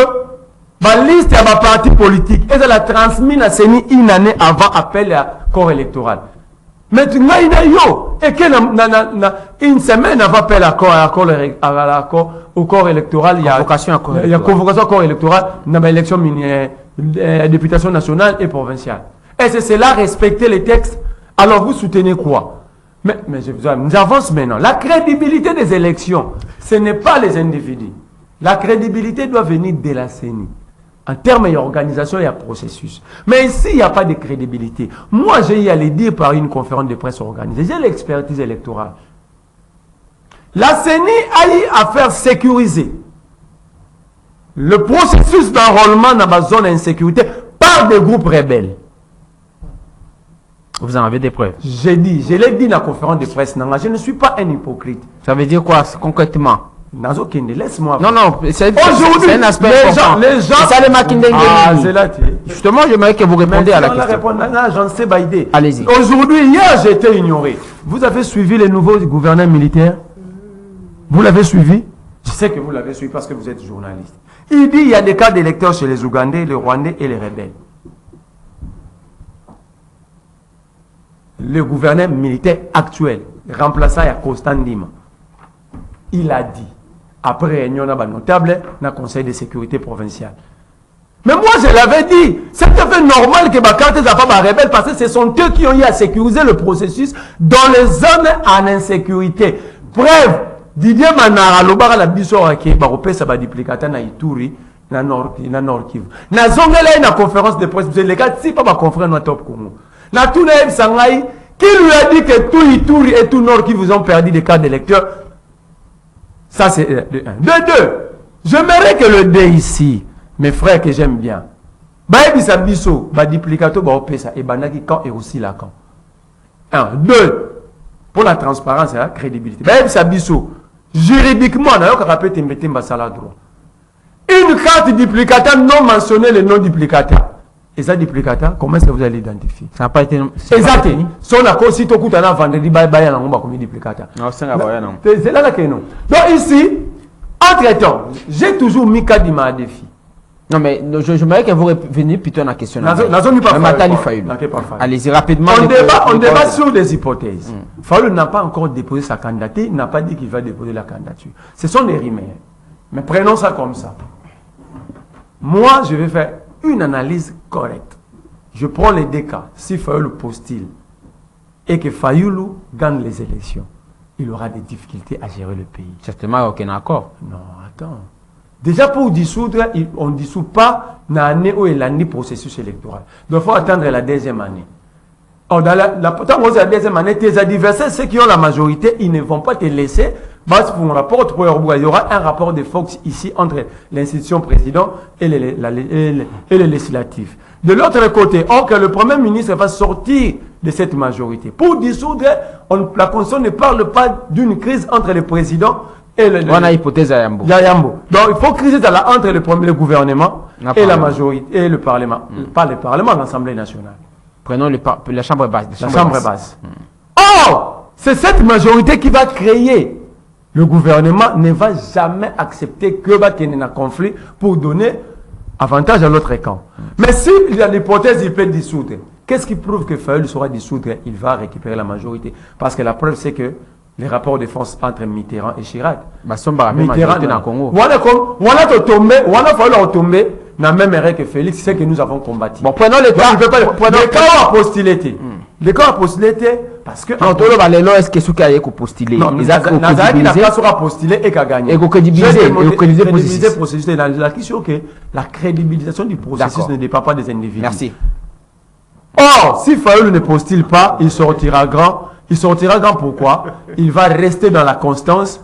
ma liste à ma parti politique et de la transmise à CENI une année avant appel à corps électoral. Maintenant, il y a et que une semaine avant appel à corps au corps électoral, il y a convocation à corps électoral dans l'élection députation nationale et provinciale. Et c'est cela, respecter les textes. Alors vous soutenez quoi? Mais nous avançons maintenant. La crédibilité des élections, ce n'est pas les individus. La crédibilité doit venir de la CENI. En termes d'organisation et de processus. Mais ici, il n'y a pas de crédibilité. Moi, j'ai y allé dire par une conférence de presse organisée. J'ai l'expertise électorale. La CENI a eu à faire sécuriser le processus d'enrôlement dans la zone d'insécurité par des groupes rebelles. Vous en avez des preuves? Je l'ai dit dans la conférence de presse. Je ne suis pas un hypocrite. Ça veut dire quoi concrètement? Laisse-moi. Non, c'est un aspect les gens, justement, j'aimerais que vous répondiez à la question. J'en sais pas idée. Allez-y. Aujourd'hui, hier, j'ai été ignoré. Vous avez suivi les nouveaux gouverneurs militaires? Vous l'avez suivi? Je sais que vous l'avez suivi parce que vous êtes journaliste. Il dit qu'il y a des cas d'électeurs chez les Ougandais, les Rwandais et les rebelles. Le gouverneur militaire actuel, remplaçant à Constant Ndima, il a dit, après réunion notable, dans le Conseil de sécurité provincial. Mais moi, je l'avais dit, c'est tout à fait normal que Bakarte n'a pas rebelle parce que ce sont eux qui ont eu à sécuriser le processus dans les zones en insécurité. Preuve, Didier Manara, l'obara la biso qui baropé ça va duplicater na Ituri, na Nord Kivu. Na zongela na conférence de presse, les gars, si pas ma confrère na top Congo. Na tout na Sangai, qui lui a dit que tout Ituri et tout Nord qui vous ont perdu des cartes d'électeurs. Ça c'est de 1. De 2, j'aimerais que le D ici, mes frères que j'aime bien, Baïbisa biso, ba duplicato baropé ça, et banaki quand et aussi là quand. 1. 2, pour la transparence et la crédibilité. Baïbisa biso, juridiquement, on a rappelé Tembetem Basala droit. Une carte duplicateur non mentionnée le nom duplicateur. Et ça duplicateur, comment est-ce que vous allez l'identifier? Ça n'a pas été. Exact. Son accord, si tu as un vendredi, on va comme duplicateur. Non, c'est là que non. Donc ici, entre-temps, j'ai toujours mis Kadima à défi. Non, mais j'aimerais que vous reveniez plutôt à la question. Allez-y rapidement. On débat sur des hypothèses. Fayulu n'a pas encore déposé sa candidature, il n'a pas dit qu'il va déposer la candidature. Ce sont des rumeurs. Mais prenons ça comme ça. Moi, je vais faire une analyse correcte. Je prends les deux cas. Si Fayulu postule et que Fayulu gagne les élections, il aura des difficultés à gérer le pays. Certainement, aucun accord. Non, attends. Déjà pour dissoudre, on ne dissout pas l'année où il a un processus électoral. Donc il faut attendre la deuxième année. Or, dans la deuxième année, tes adversaires, ceux qui ont la majorité, ils ne vont pas te laisser base pour un rapport, il y aura un rapport de force ici entre l'institution président et les législatifs. De l'autre côté, or que le Premier ministre va sortir de cette majorité. Pour dissoudre, la Constitution ne parle pas d'une crise entre le président et On a hypothèse à Yambo. Donc il faut criser entre le gouvernement et la majorité et le Parlement. Pas le Parlement, l'Assemblée nationale. Prenons la chambre basse. La chambre basse. Or, c'est cette majorité qui va créer. Le gouvernement ne va jamais accepter que qu'il y ait un conflit pour donner avantage à l'autre camp. Mais s'il y a l'hypothèse, il peut dissoudre. Qu'est-ce qui prouve que Fayoul sera dissoudre? Il va récupérer la majorité. Parce que la preuve, c'est que les rapports de force entre Mitterrand et Chirac. Mitterrand dans le Congo. On a tombé dans la même erreur que Félix, c'est que nous avons combattu. Bon, prenons le cas. Le cas a postulé. Le cas a postulé parce que. Non, tout le monde est-ce que ce cas est postulé? Non, mais Nazaré sera postulé et qu'a gagné. Et crédibiliser le processus. La question que la crédibilisation du processus ne dépend pas des individus. Merci. Or, si Fayoul ne postule pas, il sortira grand. Il sortira grand pourquoi? Il va rester dans la constance.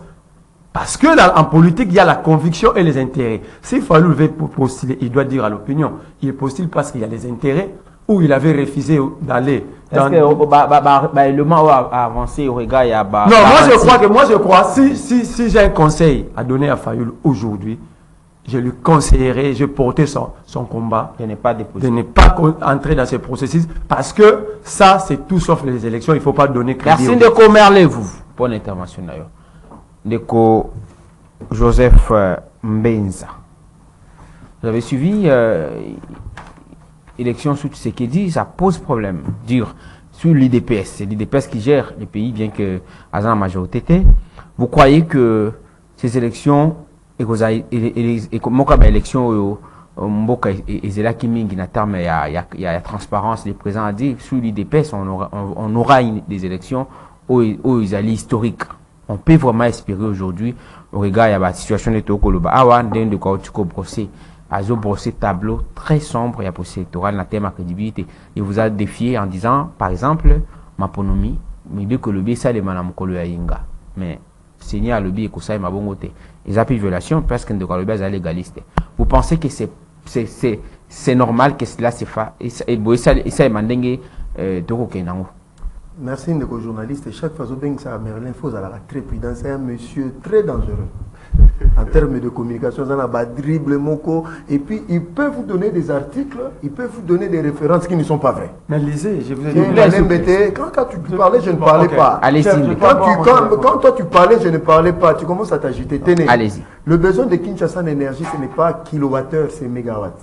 Parce que en politique, il y a la conviction et les intérêts. Si Fayoul veut postuler, il doit dire à l'opinion. Il postule parce qu'il y a les intérêts ou il avait refusé d'aller. Est-ce que le moment a avancé au regard, il y a... Non, moi je crois, si j'ai un conseil à donner à Fayoul aujourd'hui, je lui conseillerais, je portais son combat de ne pas entrer dans ce processus parce que ça, c'est tout sauf les élections. Il ne faut pas donner crédit. Merci de commerler-vous. Bonne intervention d'ailleurs. Ndeko Joseph Mbenza. Vous avez suivi l'élection sous Tshisekedi, ça pose problème dur sur l'IDPS. C'est l'IDPS qui gère le pays, bien que à la majorité. Vous croyez que ces élections et élection mboka ezela kimingi na terme il y a transparence, le président a dit sur l'IDPS on aura des élections où ils allaient historiques. On peut vraiment espérer aujourd'hui au regard de la situation de Tokoloba awa ndende ko tiko brosser azo brosser tableau très sombre ya procès électoral na thème crédibilité. Il vous a défié en disant par exemple Maponomi mais de Kolobi ça les manam kolo ya inga mais Seigneur Lobi et Koussaï Mabongote. Ils appuient violation parce que Ndokalobi est légaliste. Vous pensez que c'est normal que cela se fasse et ça est mandingue Toko Kenango? Merci Ndeko journaliste. Chaque fois que ça Merlin faut avoir très prudent. C'est un monsieur très dangereux. En termes de communication, ça n'a pas dribble moko. Et puis il peut vous donner des articles, il peut vous donner des références qui ne sont pas vraies. Mais lisez, je vous ai dit. Quand tu parlais, je ne parlais pas. Allez-y. Quand toi tu parlais, je ne parlais pas. Tu commences à t'agiter. Allez-y. Le besoin de Kinshasa d'énergie, ce n'est pas kilowattheure, c'est mégawatts.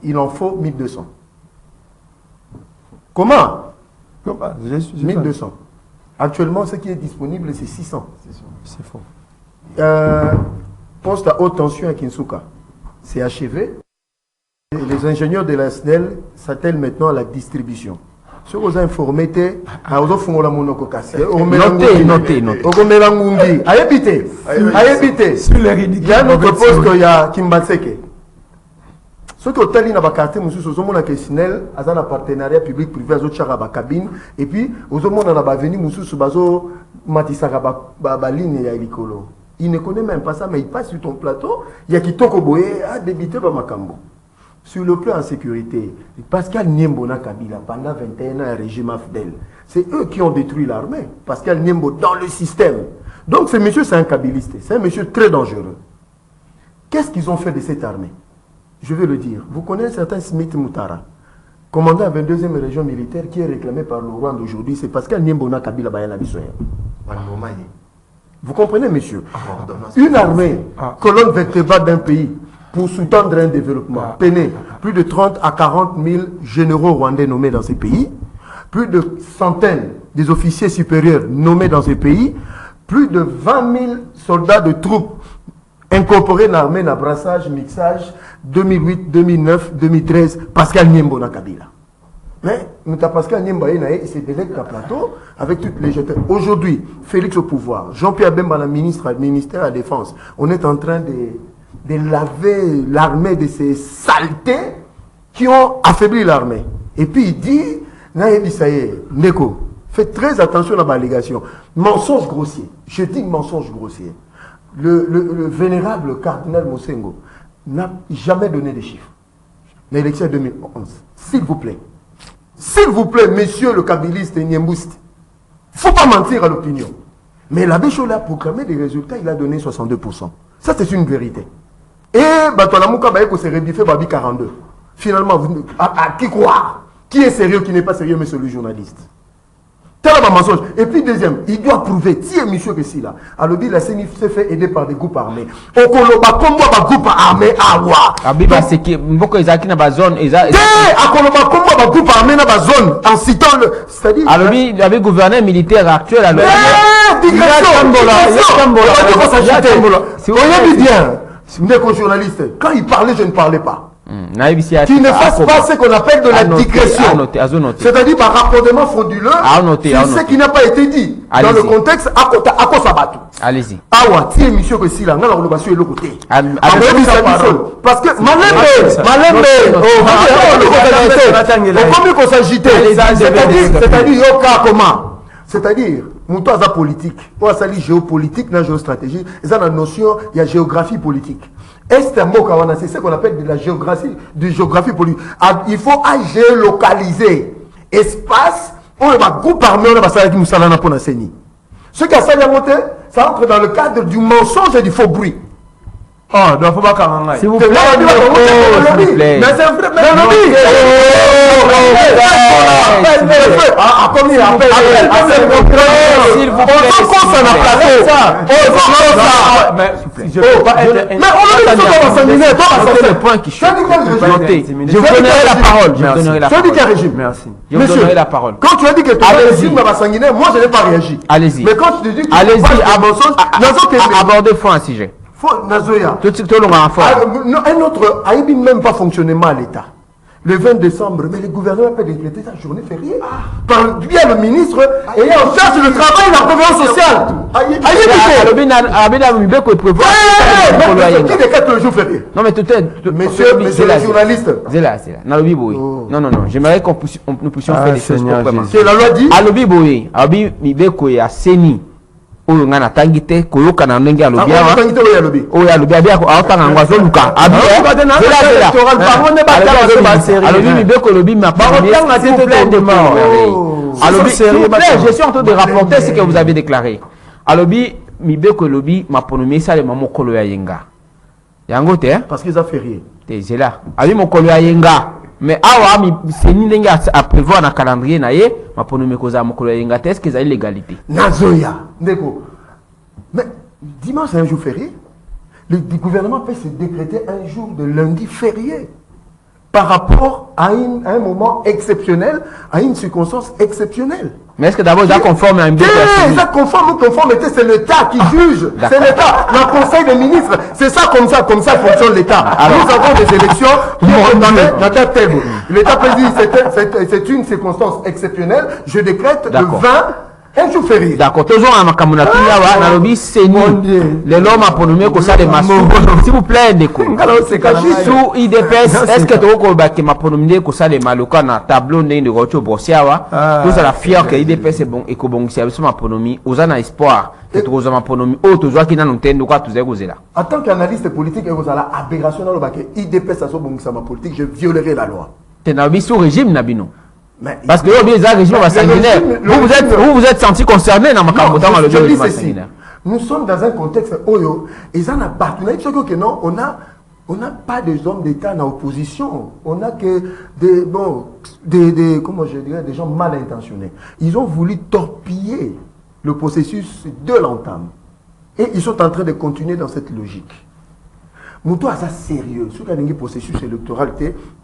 Il en faut 1200. Comment 1200. Actuellement, ce qui est disponible, c'est 600. C'est faux. Poste à haute tension à Kinsuka, c'est achevé. Et les ingénieurs de la SNEL s'attellent maintenant à la distribution. Ce que vous informez, notez. Il y a un autre poste qu'il y a Kimbatseke. Ce que vous avez carte, vous avez SNEL, un partenariat public-privé, vous cabine, et puis vous avez venu, vous avez ligne à l'icolo. Il ne connaît même pas ça, mais il passe sur ton plateau. Il y a qui tokoboye à débiter Bamakambo. Sur le plan en sécurité, Pascal Niembo na Kabila, pendant 21 ans, un régime AFDEL, c'est eux qui ont détruit l'armée. Pascal Niembo dans le système. Donc ce monsieur, c'est un kabiliste. C'est un monsieur très dangereux. Qu'est-ce qu'ils ont fait de cette armée? Je vais le dire. Vous connaissez un certain Smith Moutara, commandant à la 22e région militaire, qui est réclamé par le Rwanda aujourd'hui. C'est Pascal Niembo na Kabila Bayana Bissoya. Vous comprenez, monsieur? Une armée, colonne vertébrale d'un pays, pour sous-tendre un développement, peiné plus de 30 à 40 000 généraux rwandais nommés dans ces pays, plus de centaines des officiers supérieurs nommés dans ces pays, plus de 20 000 soldats de troupes incorporés dans l'armée, dans brassage, mixage, 2008, 2009, 2013, Pascal Niembo na Kabila. Mais Pascal Niembo s'est délégué à plateau avec toutes les jeteurs. Aujourd'hui, Félix au pouvoir, Jean-Pierre Bemba, le ministère de la Défense, on est en train de laver l'armée de ces saletés qui ont affaibli l'armée. Et puis il dit, Ndeko, Faites très attention à ma allégation. Mensonge grossier. Je dis mensonge grossier. Le vénérable cardinal Mosengo n'a jamais donné de chiffres. L'élection 2011. S'il vous plaît, messieurs le kabiliste et Niembouste, il ne faut pas mentir à l'opinion. Mais l'abbé Chola a proclamé des résultats, il a donné 62%. Ça, c'est une vérité. Et Batolamouka Bayeko s'est rébiffé Babi 42. Finalement, à qui croire? Qui est sérieux, qui n'est pas sérieux, monsieur le journaliste? Tel est mensonge. Et puis deuxième, il doit prouver, si est monsieur que si là, alors la CENI s'est fait aider par des groupes armés. Au Koloba, comme moi, groupe armé, awa. Abiba, c'est que beaucoup ils acquis dans la zone, ils a. À Koloba, comme moi, groupe armé dans la zone, en citant le. C'est-à-dire. Alors, il y avait gouverneur militaire actuel, alors. Voyez bien, n'est journaliste. Quand il parlait, je ne parlais pas. Qui ne fasse pas ce qu'on appelle de la digression. C'est-à-dire par raccordement frauduleux, sur ce qui n'a pas été dit. Dans le contexte, à quoi ça bat tout. Allez-y. Awa, tiens, monsieur, que si là, on a le bassin de l'autre côté. Parce que, c'est-à-dire, comment? C'est-à-dire, Mouto a politique, on a sali géopolitique, na géostratégie, ils ont la notion, il y a géographie politique. C'est un mot c'est ce qu'on appelle de la géographie politique. Il faut géolocaliser espace, on va groupe armé, on va sali qui nous salana pour l'enseigner. Ce qui a sali à monter, ça entre dans le cadre du mensonge et du faux bruit. Oh, donc faut pas qu'on s'il vous plaît, s'il vous plaît. Mais c'est vrai, mais le point qui choque. Je vous donnerai la parole. Je vous donnerai la parole. Merci. Je vous donnerai la parole. Quand tu as dit que tu as régime va sanguinaire, moi je n'ai pas réagi. Allez-y. Mais quand tu dis que allez-y, abordez fois un sujet. Nazoya. Un autre, Aïbi même pas fonctionnement à l'État. Le 20 décembre, mais le gouvernement peut décréter sa journée fériée. Par bien le ministre et en charge du travail et la prévoyance sociale. Qui décrète le jour férié? Non, mais tout est. Monsieur le journaliste. Zéla. Non, j'aimerais que nous puissions faire des choses proprement. C'est la loi dit. Alobi Boye, Alobi Mibeko et Aseni. Oyo ngana tangite koyoka na ndenge alobi awa oyo alobi abia aotanga ngwazo luka alobi mibeko alobi ma alobi je suis en train de rapporter ce que vous avez déclaré alobi mibeko alobi maponomi sale mamokolo ya yenga yango te parce qu'ils ont férié te zela abi mokolo ya yenga mais awa mi seni ndenge a prévoir na calendrier na ye maponomi koza mokolo ya yenga te est-ce que ça est légalité Nazoya ndeko mais dimanche c'est un jour férié le gouvernement peut se décréter un jour de lundi férié par rapport à un moment exceptionnel à une circonstance exceptionnelle. Mais est-ce que d'abord ils sont conformes à une bonne ça conforme ou conformité, c'est l'État qui juge. C'est l'État. Le Conseil des ministres, c'est ça comme ça fonctionne l'État. Nous avons des élections. L'État peut dire c'est une circonstance exceptionnelle. Je décrète le 20. Un jour férié. D'accord. Toujours à Makamuna Pilawa, Nalobi Seni. Les hommes à Ponomé, que ça des massous. S'il vous plaît, Ndeko. Sous IDPS, est-ce que tu as que ma Ponomé, que ça des Malouka, na tableau de Rocho Bossiawa, vous avez la fière que IDPS est bon et que bon, c'est ma Ponomé, vous avez un espoir que tu as ma Ponomé, ou tu as qui n'a pas de quoi tu es là. En tant qu'analyste politique, vous avez l'aberration dans le baquet. IDPS, ça soit bon, ça ma politique, je violerai la loi. Tu es sous régime, Nabino. Parce que les régime sanguinaire. Vous vous êtes senti concerné dans ma campagne. Je dis ceci. Nous sommes dans un contexte Oyo. Ils en appartiennent. Que non, on n'a pas des hommes d'État en opposition. On a que comment je dirais, des gens mal intentionnés. Ils ont voulu torpiller le processus de l'entame. Et ils sont en train de continuer dans cette logique. Mouto a ça sérieux. Sur le processus électoral,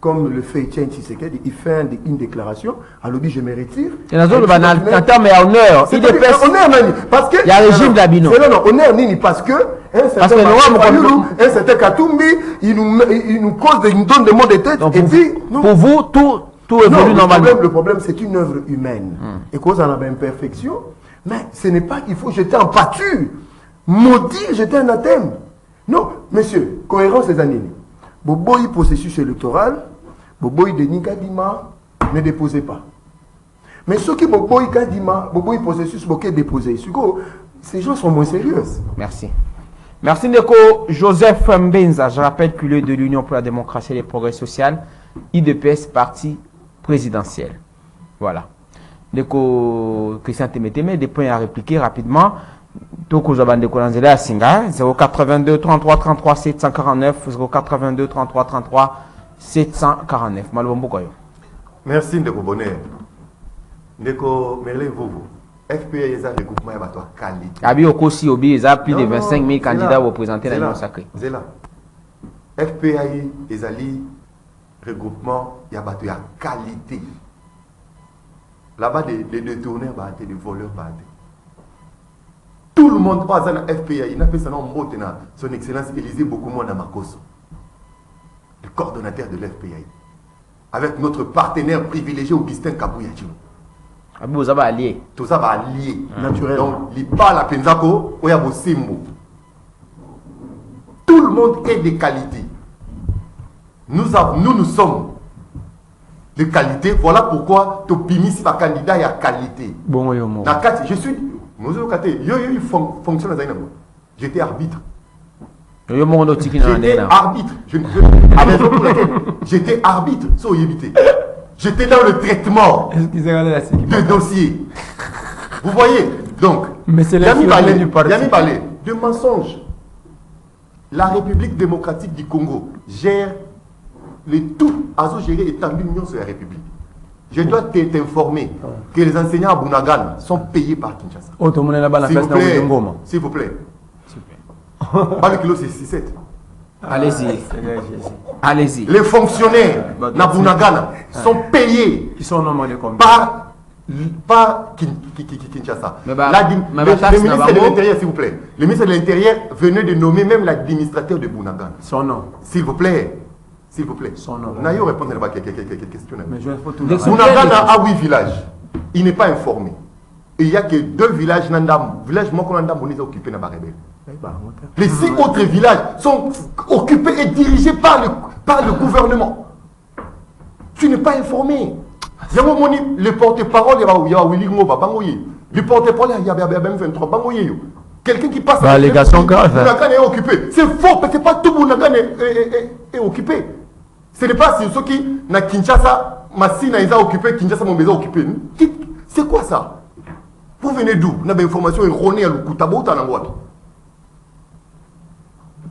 comme le fait Etienne Tshisekedi, il fait une déclaration. À l'objet, je me retire. Il y a un terme et honneur. Il dépasse. Parce que. Il y a un régime d'Abino. Non, honneur Nini, parce que. Un certain Katumbi, il nous cause une donne de mots de tête. Et puis. Pour vous, tout évolue normalement. Le problème, c'est une œuvre humaine. Et cause en a imperfection. Mais ce n'est pas qu'il faut jeter en pâture. Maudire, jeter un athème. Non, monsieur, cohérence des années. Boboy processus électoral, Boboy de Nikadima, ne déposez pas. Mais ceux qui Boboy Kadima, Boboy processus, Boboy déposé, ces gens sont moins sérieux. Merci. Merci Ndeko Joseph Mbenza. Je rappelle qu'il est de l'Union pour la démocratie et le progrès social, IDPS, parti présidentiel. Voilà. Ndeko Christian Temeteme, des points à répliquer rapidement. Toko Jabande Kolanzela Singa, 082 33 33 749, 082 33 33 749. Malbombo Koyo. Merci Ndeko Bonheur. Ndeko Merlin Vovo. FPA est un regroupement de qualité. Abi Okosi Obi, ils ont plus de 25 000 candidats représentés dans l'Union sacrée. C'est là. FPA est un regroupement de qualité. Là-bas, les détourneurs, les voleurs, tout le monde passe dans la FPA. Il n'a pas son excellence Élisée beaucoup moins dans Makoso, le coordonnateur de l'FPA, avec notre partenaire privilégié Augustin Kabouya. Tout ça va allier. Tout ça va allier. Naturellement. Donc, il parle à Penzako, il y a vos mots. Tout le monde est de qualité. Nous sommes de qualité. Voilà pourquoi tu pimis si un candidat est à qualité. Bon, je suis. Il fonctionne dans un homme. J'étais arbitre. J'étais arbitre. J'étais arbitre. J'étais dans le traitement de dossier. Vous voyez, donc, mais c'est Yami Balé, de mensonges. La République démocratique du Congo gère le tout géré étendu l'Union sur la République. Je dois t'informer que les enseignants à Bunagan sont payés par Kinshasa. S'il vous plaît. Pas le kilo, c'est 6-7. Allez-y. Allez-y. Les fonctionnaires na Bunagana sont payés par Kinshasa. Le ministre de l'Intérieur, s'il vous plaît. Le ministre de l'Intérieur venait de nommer même l'administrateur de Bunagana. Son nom. S'il vous plaît. S'il vous plaît. Son nom. N'ayons répondre à quelques questions. Bunagana a 8 villages. Il n'est pas informé. Et il n'y a que 2 villages. Village Mokonandam est occupé dans la rebelle. Les 6 autres villages sont occupés et dirigés par le gouvernement. Tu n'es pas informé. Le porte-parole, il y a Willy Ngoba, le porte-parole, il y a M23, quelqu'un qui passe. Allégation grave. Bounagan est occupé. C'est faux, parce que pas tout Bounagan est occupé. Ce n'est pas ceux qui, na Kinshasa, Massina est occupé, Kinshasa est occupé. C'est quoi ça? Vous venez d'où? Vous avez une information erronée à l'Oukutabo, t'en as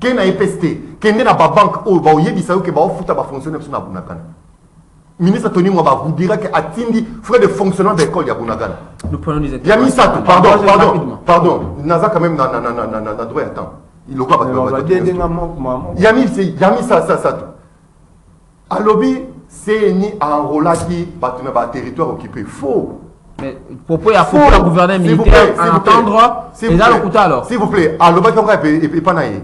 qui na EPST, qui n'est pas banque où va y dire que va foutre va fonctionner sur la Bunagana. Ministre Tony Mwaba vous dira que Atindi ferait des fonctionnements d'école à Bunagana. Nous prenons des Il y a mis ça, pardon. Naza quand même n'a droit à temps. Il a mis ça. À lobby, c'est ni en relation à territoire occupé. Faux. Mais pourquoi il y a faux la gouvernement militaire à entendre et là le coup alors. S'il vous plaît, à lobby et pas naïe.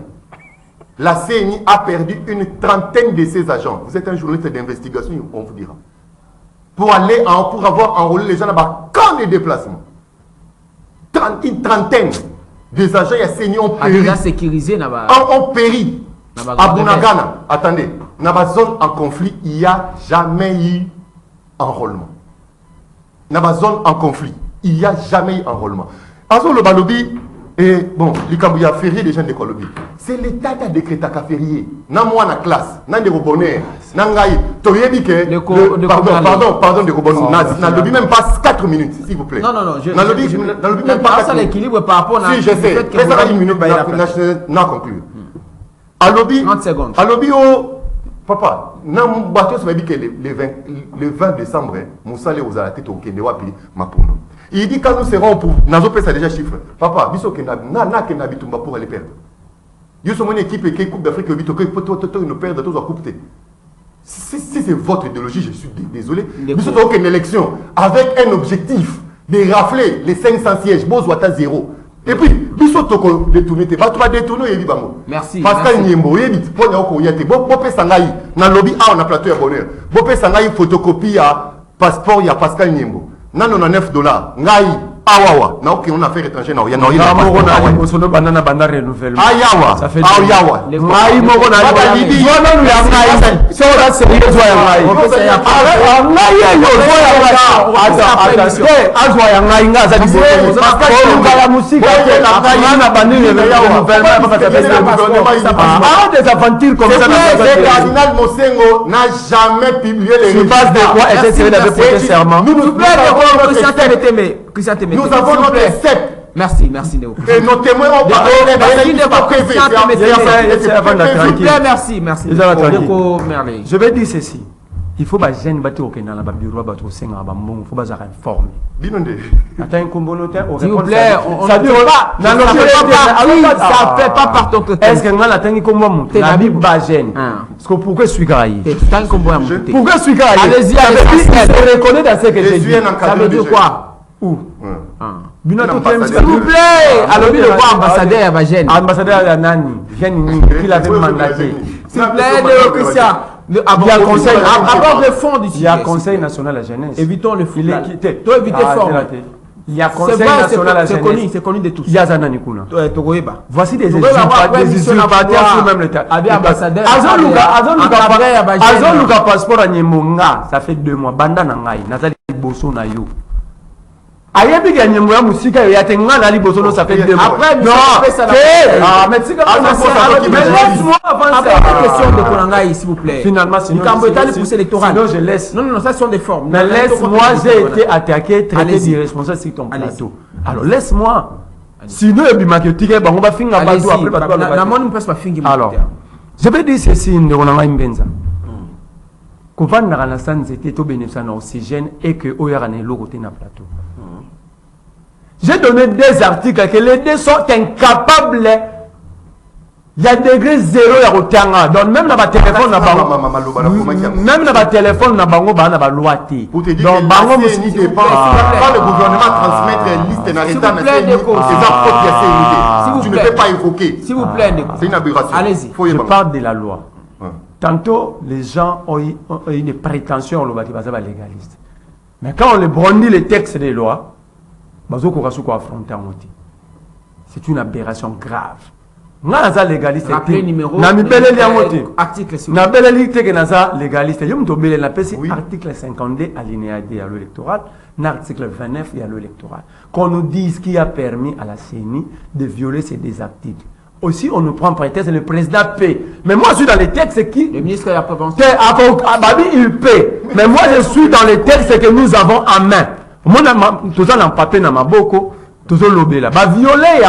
La CNI a perdu une trentaine de ses agents. Vous êtes un journaliste d'investigation, on vous dira. Pour avoir enrôlé les gens là-bas, quand les déplacements. Une trentaine des agents la CNI ont péri. Déjà sécurisé là-bas. Ont péri. À Bunagana, attendez, dans la zone en conflit, il n'y a jamais eu enrôlement. Dans la zone en conflit, il n'y a jamais eu enrôlement. En le balobi, et bon, les Kambouya férié des gens de Colombie. C'est l'État qui a décrété qu'à férié. Dans moi, la classe, dans des bonheur, dans Gaï, pardon, de Robonnet. Dans le lobby, même pas 4 minutes, s'il vous plaît. Non. Dans le lobby, même pas 4 minutes. l'équilibre par rapport à. Si, je sais. Mais ça va 1 minute, non, conclure. À lobby, 30 secondes. À lobby, papa, dans mon bateau, ça m'a dit que le 20 décembre, Moussa Lé aux Alaté, au Kendewapi, Mapuno. Il dit quand nous serons pour. Nazo pèse déjà chiffre. Papa, biso Kenabi Tumba pour aller perdre. Nous sommes une équipe qui Coupe d'Afrique, nous perdre, tous en coupe. Si c'est votre idéologie, je suis désolé. Nous sommes une élection avec un objectif de rafler les 500 sièges. Bozouata 0. Et puis, biso toko détourner, tu vas détourner et bango. Merci. Pascal Niembo, yebit, pona oko yate. Bopé sangai, na lobby A on a plateau à bonheur. Bopé sangai photocopie à passeport, il y a Pascal Niembo. $99. Ngai, Awawa. Non, on a affaire étrangère. Non, il y a non. Banda renouvellement. Ayawa. Ça fait Ayawa. Maï Moro na Libi. Non, c'est ça sérieux des aventures comme ça. Le cardinal Mosengo n'a jamais publié les résultats. Sur base de quoi était-ce avait prêté serment? Nous avons notre CEP. Merci, merci Néo. Et nos témoins ont parlé merci, merci. Je vais dire ceci. Il faut que les jeunes battent au Kenya, les bureaux battent au Sénat, il faut qu'ils informer. Attends, un communautaire, s'il vous plaît, ça ne fait pas partout. Est-ce que moi, la tenue comme moi, la Bible bagène. Parce que pourquoi je suis graillé? Pourquoi je suis graillé? Allez-y, allez-y. Reconnais dans ce que j'ai dit. Ça veut dire quoi? Où? S'il vous plaît, alors le roi ambassadeur Bagène. Ambassadeur Yanani, qui l'avait mandaté. S'il vous plaît, Christian. Il y a conseil. Avant le fond du il y a conseil national à la jeunesse. Évitons le fou. Il est quitté. Toi, évitez fort. Il y a conseil national à la jeunesse. C'est connu de tous. Il y a Zanani Kuna. Voici des usurpateurs sur même le terrain. Ambassadeur. Azon Luka passeport à Nyemonga. Ça fait 2 mois. Banda Nangai. Nathalie Bosso Nayo. Ayebi gagné moi musique il y a tenga na liboso ça fait 2 mois. Après non mais c'est laisse-moi avancer. Question de Konangai s'il vous plaît. Finalement c'est le pousse électoral. Sinon je laisse. Non ça sont des formes. Mais laisse-moi, j'ai été attaqué traité d'irresponsable sur ton plateau. Alors laisse-moi. Sinon il m'a dit que on va finir en bateau après bateau. Na mon passe pas finir. Alors je vais dire ceci de Konangai Mbenza. Kovanda na sanzete to bénéficier na oxygène et que oyarane lokote na plateau. J'ai donné des articles que les deux sont incapables. Il y a degré 0 à Rotanga. Donc même dans ma téléphone, même dans ma téléphone, na bango ba na ba loi té. Pour te dire que bango ni dépend pas le gouvernement transmettre liste na réta na tu ne peux pas évoquer. S'il vous plaît, c'est une aberration. Allez-y. Je parle de la loi. Tantôt les gens ont une prétention au lobaki baza ba légaliste. Mais quand on les brandit les textes des lois, c'est une aberration grave. Naza légaliste. Rappelez numéro. Article. Légaliste. Article 52 alinéa D à l'électoral. Article 29 à l'électoral. Qu'on nous dise qui a permis à la CENI de violer ces deux articles. Aussi, on nous prend prétexte le président paie. Mais moi, je suis dans les textes qui. Le ministre de la Prévention. Il paie. Mais moi, je suis dans les textes que nous avons en main. Moi, tout ça, papier dans ma boko, tout ça, l'obéla. Va violer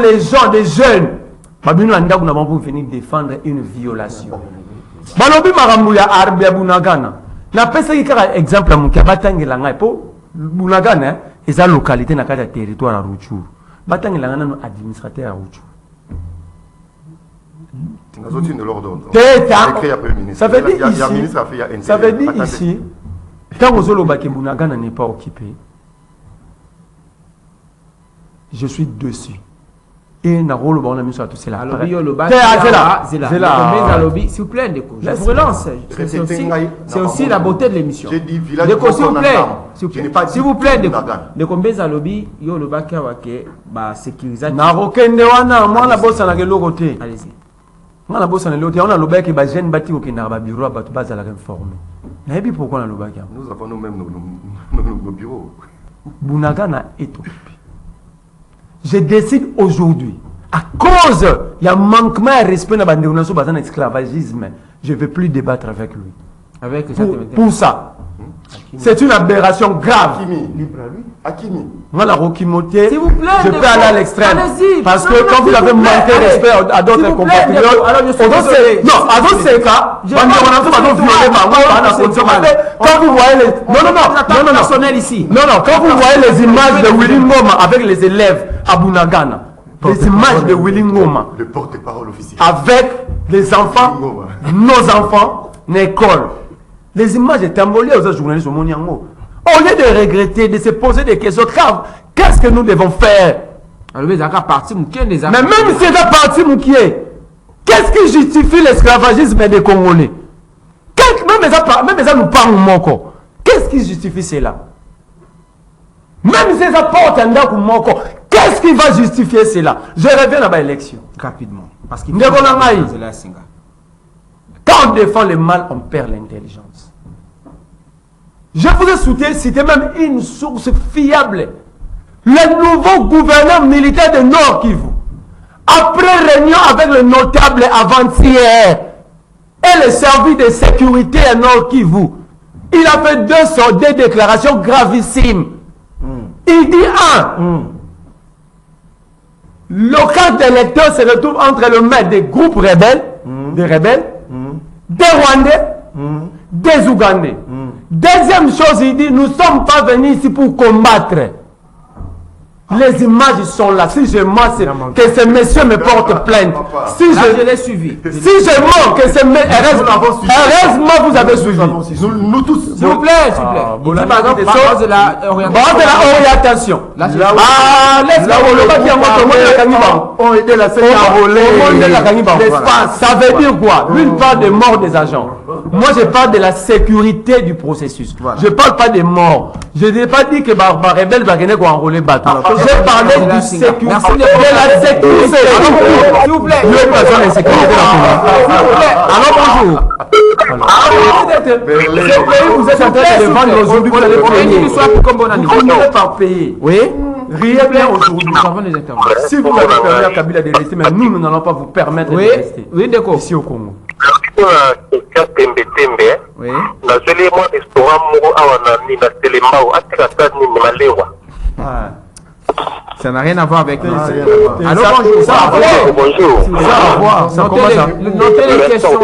les gens, des jeunes. Nous avons venir défendre une violation. Balobi Maramouya Arbia Bunagana. Na pesa qui a exemple à mon kabatangi langa po Bunagana, et sa localité n'a qu'à territoire à Rouchou. Batangi langa no administrateur à Rouchou. Ça veut dire ici. Ça veut dire ici. Quand Ozolobaki Bunagana n'est pas occupé, je suis dessus. Et Narolo on a mis sur tout cela. S'il vous plaît, Ndeko. Je vous relance. C'est aussi la beauté de l'émission. Ndeko, s'il vous plaît. S'il vous plaît, Ndeko Mbeza Lobi, yo le baka wake, ba sécurisation. Narokende wana, moi la bosse na gelo côté. Allez-y. Moi la bosse na l'autre, on a le bec ba jeune bâti au Kenarba bureau ba base à la réforme. Nayebi pourquoi na le bec? Nous avons nous-mêmes nos bureaux. Bunagana est occupé. Je décide aujourd'hui, à cause il y a manquement à respect dans le esclavagisme, je ne veux plus débattre avec lui. Pour ça. C'est une aberration grave. Libre à lui. Akimi. S'il vous plaît, je peux aller à l'extrême. Parce que quand vous avez manqué de respect à d'autres compatriotes, quand vous voyez les... quand vous voyez les images de Willy Ngoma avec les élèves à Bunagana, les images de Willy Ngoma le porte-parole officiel avec les enfants, nos enfants, l'école. Les images étaient envolées aux journalistes au Moniango. Au lieu de regretter, de se poser des questions, qu'est-ce que nous devons faire? Mais même si c'est un parti moukié, qu'est-ce qui justifie l'esclavagisme des Congolais? Même ça nous parle encore. Qu'est-ce qui justifie cela? Même si ça porte un d'accord moko, qu'est-ce qui va justifier cela? Je reviens à l'élection. Rapidement. Parce qu'il Ndeko na ngai. faut... Quand on défend le mal, on perd l'intelligence. Je vous ai cité même une source fiable. Le nouveau gouverneur militaire de Nord Kivu, après réunion avec le notable avant-hier et le service de sécurité à Nord Kivu, il a fait deux déclarations gravissimes. Il dit le camp d'électeurs se retrouve entre le maître des groupes rebelles, des rebelles, des Rwandais, des Ougandais. Deuxième chose, il dit, nous ne sommes pas venus ici pour combattre. Les images sont là. Si je mens, c'est que ces messieurs me portent plainte. Si je l'ai suivi. Si je mens, que ces messieurs... Heureusement, vous avez suivi. Nous tous. S'il vous plaît, s'il vous plaît. Il dit par exemple, base de la orientation. On aidé la scène à voler. Ça veut dire quoi? Lui, il parle des morts des agents. Moi, je parle de la sécurité du processus. Je ne parle pas des morts. Je n'ai pas dit que les rebelles vont enrôler bateau. J'ai parlé de sécurité. Merci de la sécurité. S'il vous plaît. S'il vous plaît. Alors, bonjour. Vous êtes en train de vendre aujourd'hui. Vous allez payer. Par payer. Oui. Riez bien aujourd'hui. Si vous avez permis à Kabila de rester, mais nous n'allons pas vous permettre de rester. Oui, d'accord. Ici au Congo. Oui. Ça n'a rien à voir avec nous. Alors bonjour. Notez les questions.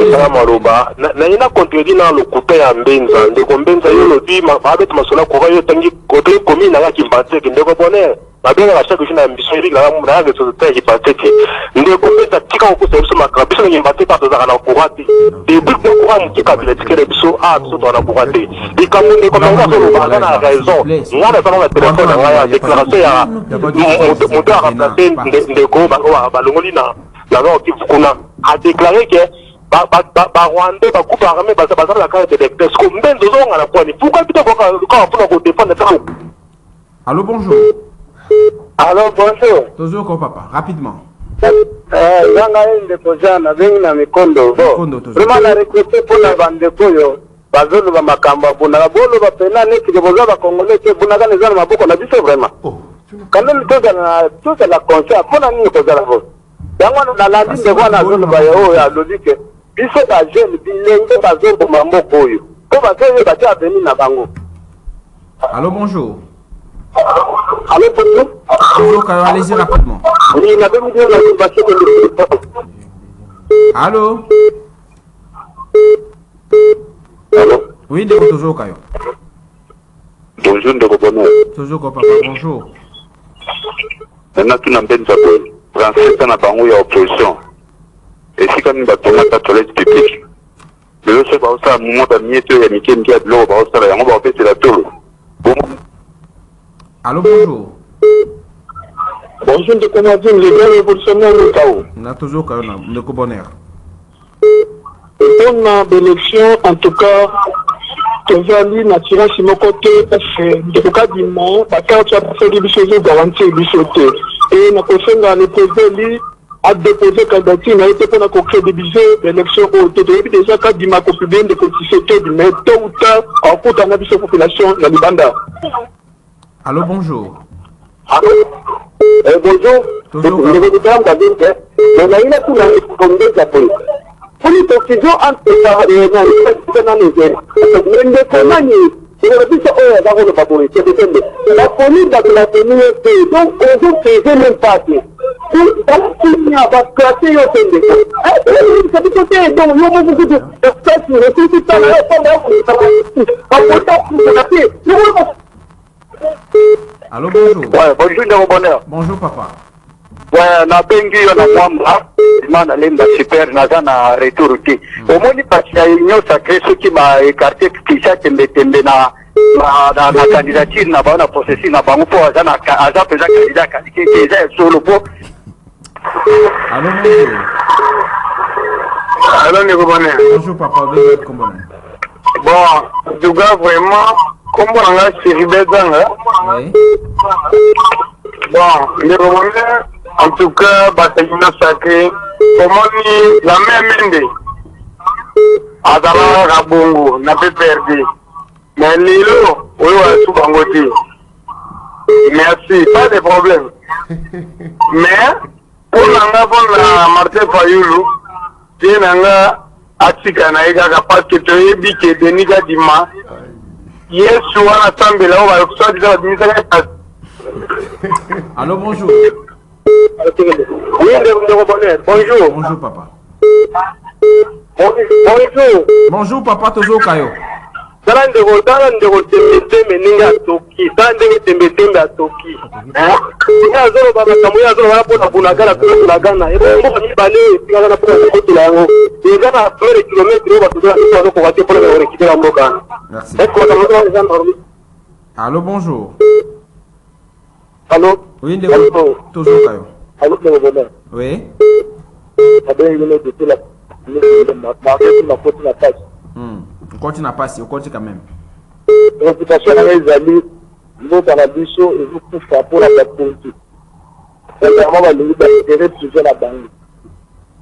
Naina contredit dans le coupé à Mbenza. De Mbenza, il dit, ma femme est ma sola courage, tangi, côté commune, à qui m'a dit, qu'il ne connaît. Ma bien à chaque jour, la mission, il a mon âge sur le terrain, il passait. Ne connaît pas, tika, on peut se marquer, parce qu'il m'a dit, par la courage. Des boucs de courage, qui a les tickets de biseau, dans la courage. Et comme on a raison, moi, la téléphone, a déclaré à mon père a remplacé Ndeko, Balongolina, a déclaré que Rwandais, groupe armé, la carte d'électeur. Est-ce qu'on mène deux ans à la poignée? Pourquoi plutôt qu'on défend le temps? Allô, bonjour. Allô, bonjour. Toujours quoi, papa? Rapidement. Zanga Ndeko Jana, Vena Mikondo. Vraiment, la recruter pour la bande de Koyo. Bazolo ba makamba buna bolo ba pena ne ki boza ba congolais ke buna kana zana maboko na biso vraiment. Quand même tout la conscience pour nani ko zala bo. Yango na landi de bwana zolo ba yo ya logique. Biso ba jeune bilenge ba zolo mamboko yo. Ko ba ke ba ta veni na bango. Allô, bonjour. Allô, bonjour. Bonjour, allez-y rapidement. Oui, na 2 millions la situation. Allô. Allô. Oui, Ndeko toujours Kayo. Bonjour Ndeko Bono. Toujours quoi, papa? Bonjour. Maintenant tu n'as pas de français dans la banque ya opposition. Et si quand nous battons la toilette publique, le chef va aussi à un moment donné tu es amitié qui a de l'eau va aussi là on va faire c'est la tour. Bon. Allô, bonjour. Bonjour Ndeko Madine, les gars révolutionnaires le Kao. Na toujours Kayo na Ndeko Bonheur. On a d'élection en tout cas Tovali Natira Simokote de Bukadimo, Bakar tu as fait des choses garanties bichoté. Et na kosenga le président a déposé candidature n'a été pour la crédibiliser l'élection au depuis déjà quand Dima Kopubien de Kotisete du mais tôt ou tard en cours dans la population la Libanda. Allô, bonjour. Allô. Bonjour. Toujours. Le gouvernement a dit que on a une commune japonaise. Pour une décision entre les la police de la communauté, donc on ne faisait même pas. Il n'y a pas de classé au syndicat. Donc, il y a beaucoup de Allô, bonjour. Ouais, bonjour, Ndeko Bonheur. Bonjour, papa. Ouais, na bengi yo na mwamba imana lemba super naza na retour ki omoni pasi ya union sacrée soki ma écarté kisa tembe na candidature na ba na processus na bango po aza na aza pesa candidat qualifié déjà solo po. Allô, bonjour. Alors Ndeko Bonheur. Bonjour, papa. Vous êtes comment? Bon, du gars vraiment comme on a série Zanga. Oui. Bon, le Rwandais, en tout cas, Bataillina Sacré, comment la même Mende, Adama Rabongo, n'a pas perdu. Mais Nilo, oui, ouais, merci, pas de problème. Mais, pour la Martin Fayoulou, c'est Nanga, Atika Naïga, parce que tu es dit que Denis Gadima, hier, souvent, la Sambe, là, on va le dire, Allô, bonjour. Oui, bonjour. Bonjour, papa. Bonjour. Bonjour, papa, toujours Kayo. Merci. Allô, bonjour. Allô? Oui, toujours Kayo. Allô, Oui. On continue à passer, on continue quand même. Réputation des amis, nous dans la mission et nous pour pour la politique. Sincèrement, on va intérêt de la banque.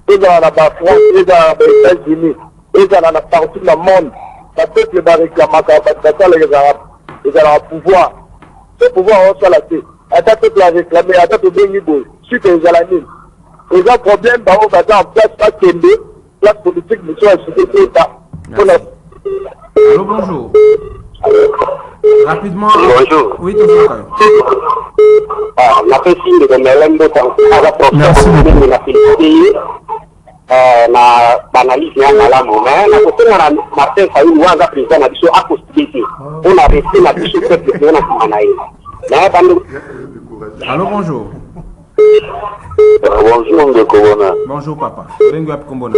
Et dans la France, et dans les États-Unis, et dans la partie du monde, la peuple va réclamer les Arabes, ils ont pouvoir. Ce pouvoir, on soit la tête. À ta peuple a réclamé, à ta peuple Bénibo, suite aux Alanines. Ils ont un problème, on va en place, pas Kende, place politique, mais soit société d'État. Allô, bonjour. Rapidement. Bonjour. Oui, toujours Kayo. On a fait signe de Melendo à la profession de la félicité. Na analyse ya malamu mais na kusema na Martin Fayulu waza président na biso akostilité. On a resté na biso peuple na kumana hiyo. Na bando. Allô, bonjour. Bonjour de Corona. Bonjour, papa. Bengo ap kombona.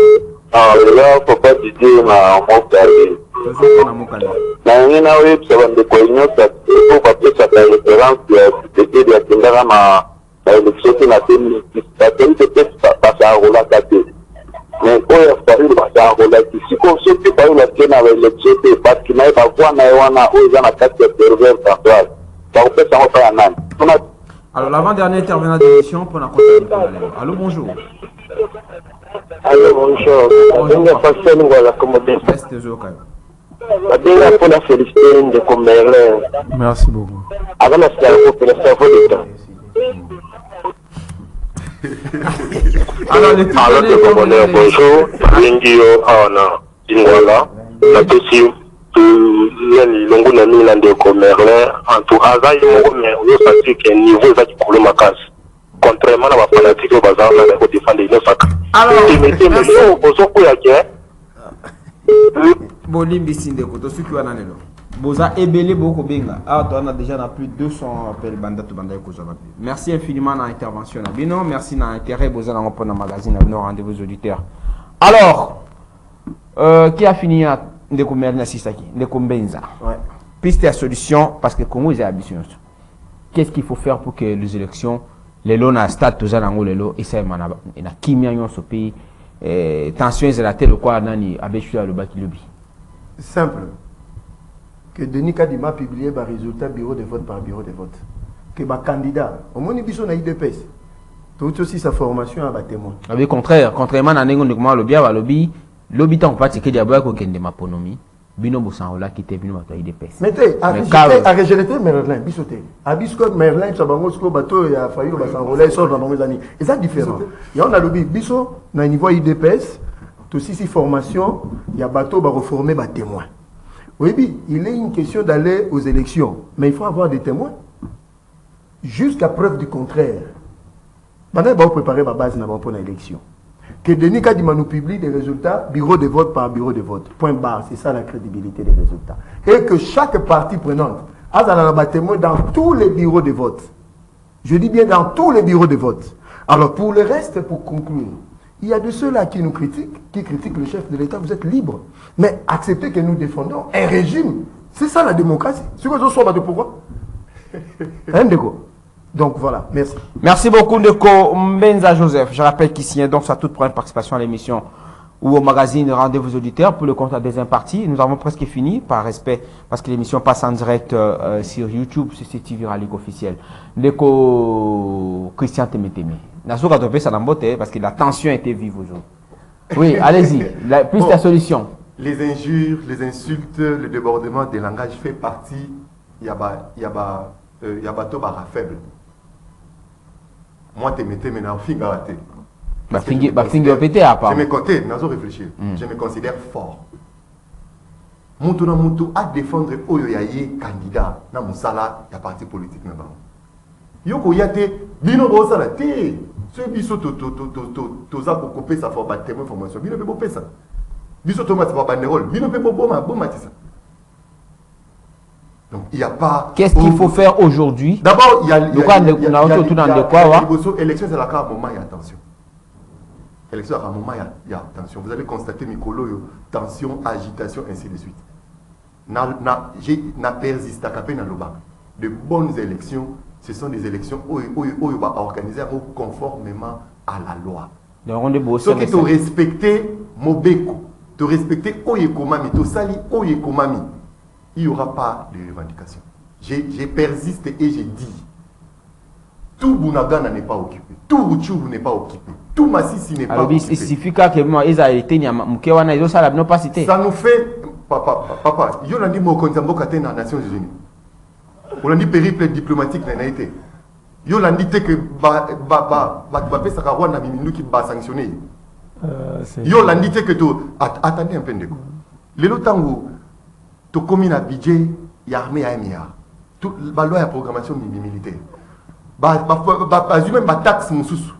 Ah, là papa Didier na Montali. Toujours na Mokali. Na ngina web ça va de coignon ça pour papier ça la référence de atendra na élection na tenu ça tenu peut-être pas ça rola kate. Mais quand il a fallu passer en relation, si on se fait pas la scène avec l'élection, parce qu'il n'a pas quoi, n'a pas où ils ont la carte de serveur central. Ça on peut s'en faire un an. Alors, l'avant-dernier intervenant de l'émission pour la continuité. Allô, bonjour. Allô, bonjour. Bonjour. Personne va l'accommoder. Reste toujours Kayo. La dernière pour la féliciter de Commerlin. Merci beaucoup. Avant la cerveau, pour le cerveau de temps. Alors, les Alors, bonjour. Lingio, Ana, Ingwala. La deuxième. Longo na mila ndio Commerlin en tout hasard yo mais yo senti que niveau za problème à casse contrairement à la fanatique au bazar na ko défendre ino saka alors mettez yo bozo ko ya ke Bolimbi Sindeko to suki wana lelo boza ebele boko benga ah to on a déjà na plus de 200 appels banda to banda ko zaba. Merci infiniment na intervention na bino, merci na intérêt boza na pona magazine na bino rendez-vous auditeurs. Alors qui a fini à Ndeko Merlin Sisaki, Ndeko Mbenza. Ouais. Piste à solution, parce que le Congo est ambitieux. Qu'est-ce qu'il faut faire pour que les élections, les lots na stade tous en les lots et ça na kimia yon so pays tension est la telle quoi nani abechu à le baki lobby. Simple. Que Denis Kadima publié par résultat bureau de vote par bureau de vote. Que ba candidat, au moins biso na IDPS. Tout aussi sa formation à ba témoin. Au contraire, contrairement à Nengo Ndekuma lobby à lobby lobby tant pas que diable ko kende maponomi bino bosan ola qui te bino ba IDPS. Mais a rejeté Merlin bisoté. A bisko Merlin ça bango sko bateau ya failli ba san relais sort dans nos années. Et ça différent. Et on a lobby biso na niveau IDPS tout si formation, il y a bateau ba reformer ba témoin. Oui, il est une question d'aller aux élections, mais il faut avoir des témoins. Jusqu'à preuve du contraire. Maintenant, on va préparer ma base pour l'élection. Que Denis Kadima nous publie des résultats, bureau de vote par bureau de vote. Point barre, c'est ça la crédibilité des résultats. Et que chaque partie prenante a un témoin dans tous les bureaux de vote. Je dis bien dans tous les bureaux de vote. Alors pour le reste, pour conclure, il y a de ceux-là qui nous critiquent, qui critiquent le chef de l'État, vous êtes libre. Mais acceptez que nous défendons un régime. C'est ça la démocratie. C'est quoi ce soit de pouvoir? Donc voilà, merci. Merci beaucoup Ndeko Mbenza Joseph. Je rappelle qu'ici, donc sa toute première participation à l'émission, ou au magazine Rendez-vous auditeurs pour le compte des impartis. Nous avons presque fini, par respect, parce que l'émission passe en direct sur YouTube, sur CTV Ralik officiel. Ndeko Christian Temeteme. Nasoka topé ça l'embotte parce que la tension était vive aujourd'hui. Oui, allez-y, plus la solution. Les injures, les insultes, le débordement des langages fait partie, il y a faible. Moi, tu m'étais maintenant finger à tête. Je me comptais, nous réfléchir. Je me considère fort. Moutou na moutou à défendre Oyoyaye candidat dans mon sala, il y a parti politique là-bas. Yoko yate, bino bo sala té. Ce biso toza pour couper sa forme témoin formation. Bino pe bo pesa. Biso to mat ba banderole. Bino pe bo matisa. Donc il y a pas. Qu'est-ce qu'il faut faire aujourd'hui? D'abord, il y a l'élection, c'est la carte moment il y a attention. Élection à un moment il y a attention. Vous allez constater Mikolo tension, agitation ainsi de suite. Na persiste à caper dans le bas. De bonnes élections, ce sont des élections où on va organiser conformément à la loi. Ce qui te respecter Mobeko, te respecter Oyekomami, te sali Oyekomami, il n'y aura pas de revendication. J'ai persisté et j'ai dit, tout Bunagana n'est pas occupé, tout Ruchuru n'est pas occupé, tout Massissi n'est pas occupé. Il suffit que ils aient été Mukewana, ils ont pas cité. Ça nous fait, papa, il y a un Mokonzambo Kate dans les Nations Unies. On a dit périple diplomatique n'a été. Il y a dit que Sakawa n'a mis qui va sanctionner. Il y a dit que tu attendez un peu de quoi. Le temps où tu communes à budget, il y a armée à MIA. La loi de programmation militaire. Même la taxe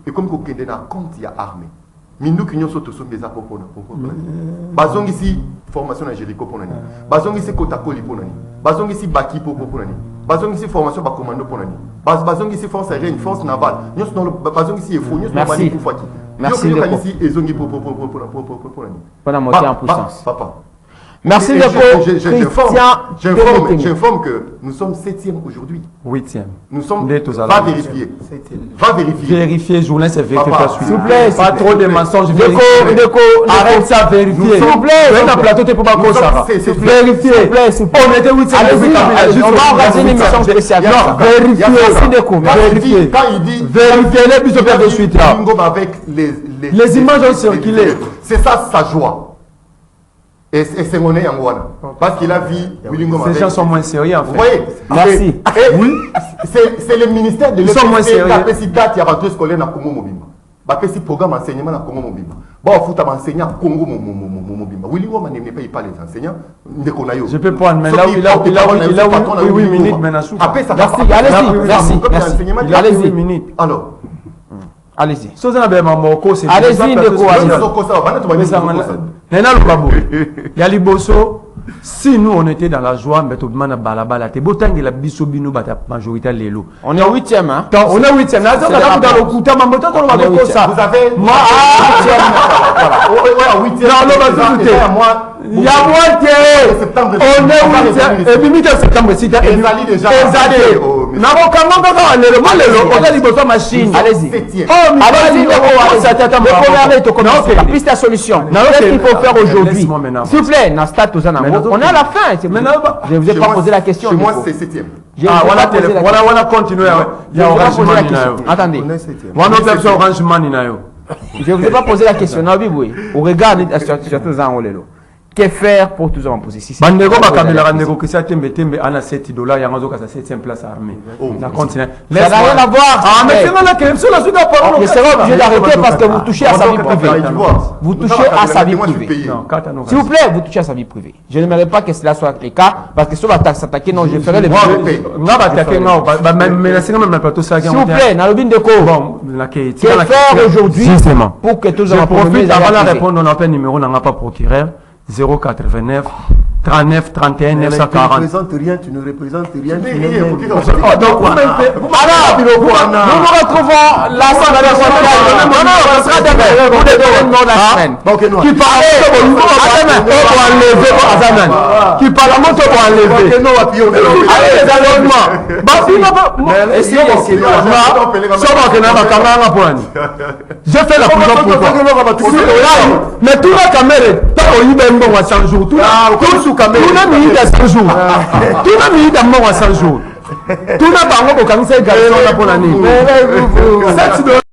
et comme il y a un compte, il y a armée. Mindu qui nous sommes tous des apôtres pour bazong ici formation à Jéricho pour nani. Bazong ici Kotakoli pour nani. Bazong ici Baki pour nani. Bazong ici formation par commando pour nani. Bazong ici force aérienne, force navale. Nous sommes dans bazong ici FO, nous sommes Bani pour Faki. Merci de ici ezongi pour nani. Pour la montée en puissance. Papa. Merci de j'informe que nous sommes 7e aujourd'hui. 8e. Nous sommes. Va vérifier. Va vérifier. Vérifier, journée, c'est vérifier. S'il vous plaît. Pas trop de mensonges. Arrête ça, vérifier. S'il vous plaît. Un plateau, tu peux pas causer ça. Vérifier. On était 8e. On va organiser une émission spéciale. Vérifier. Vérifier. Quand il dit. Vérifier les bisous de suite. Avec les images ont circulé. C'est ça sa joie. Et c'est mon Yangwana. Parce qu'il a vu Willingham. Ces gens sont moins sérieux en fait. Vous voyez? Merci. Oui. C'est le ministère de l'Éducation. Bapesi date ya rentrée scolaire na Congo Mobimba. Bapesi programme enseignement na Congo Mobimba. Bon, faut enseignant Congo Mobimba. Willingham ne paye pas les enseignants. Je peux prendre, mais là il a 8 minutes maintenant. Merci. Il a 8 minutes. Alors. Allez-y. Allez-y, si nous on était dans la joie, mais tout le monde a balabala. T'es beau tant que la bisobino bata majorité l'élo. On est 8e, hein? On est 8e. Là, dans le coup, vous avez. Moi, 8e. Non, il y a moitié. On est 8e. Et puis, mi-septembre, c'est déjà. Allez-y. Allez-y, la solution. Qu'est-ce qu'il faut faire aujourd'hui? S'il vous plaît, on est à la fin. Je ne vous ai pas posé la question. Chez moi, c'est 7e. Voilà, continuez. Attendez. Je ne vous ai pas posé la question. On regarde la situation. Que faire pour tous en position? Bandego Bakamela négocier tembe à $7 et en a 7e place armée. Ça n'a rien à voir. Ah, mais c'est là que je serai obligé d'arrêter parce que vous touchez à sa vie privée. Vous touchez à sa vie privée. S'il vous plaît, vous touchez à sa vie privée. Je n'aimerais pas que cela soit le cas parce que si on va s'attaquer, non, je ferai les S'il vous plaît, Nalobin Deko, que faire aujourd'hui pour que tous en profite avant de répondre, on appelle numéro, on n'a pas procureur. 089 39 31 Tu ne 940. représentes rien, tu ne représentes rien. Tu Mais, n'es il même- faut Oh, donc, alors, nous nous retrouvons l'Assemblée nationale. Non, non, ce sera demain. Pour des événements de la semaine. Ok, non. Qui parle pour enlever Azaman. Qui parle pour enlever. Allez, les enlèvements. J'ai fait la prison pour toi. Mais tout la caméra, t'as eu même bon à 100 jours. Tout la minute à 100 jours. Tout la minute à bon à 100 jours. Tout la banque au cancer garçon pour l'année.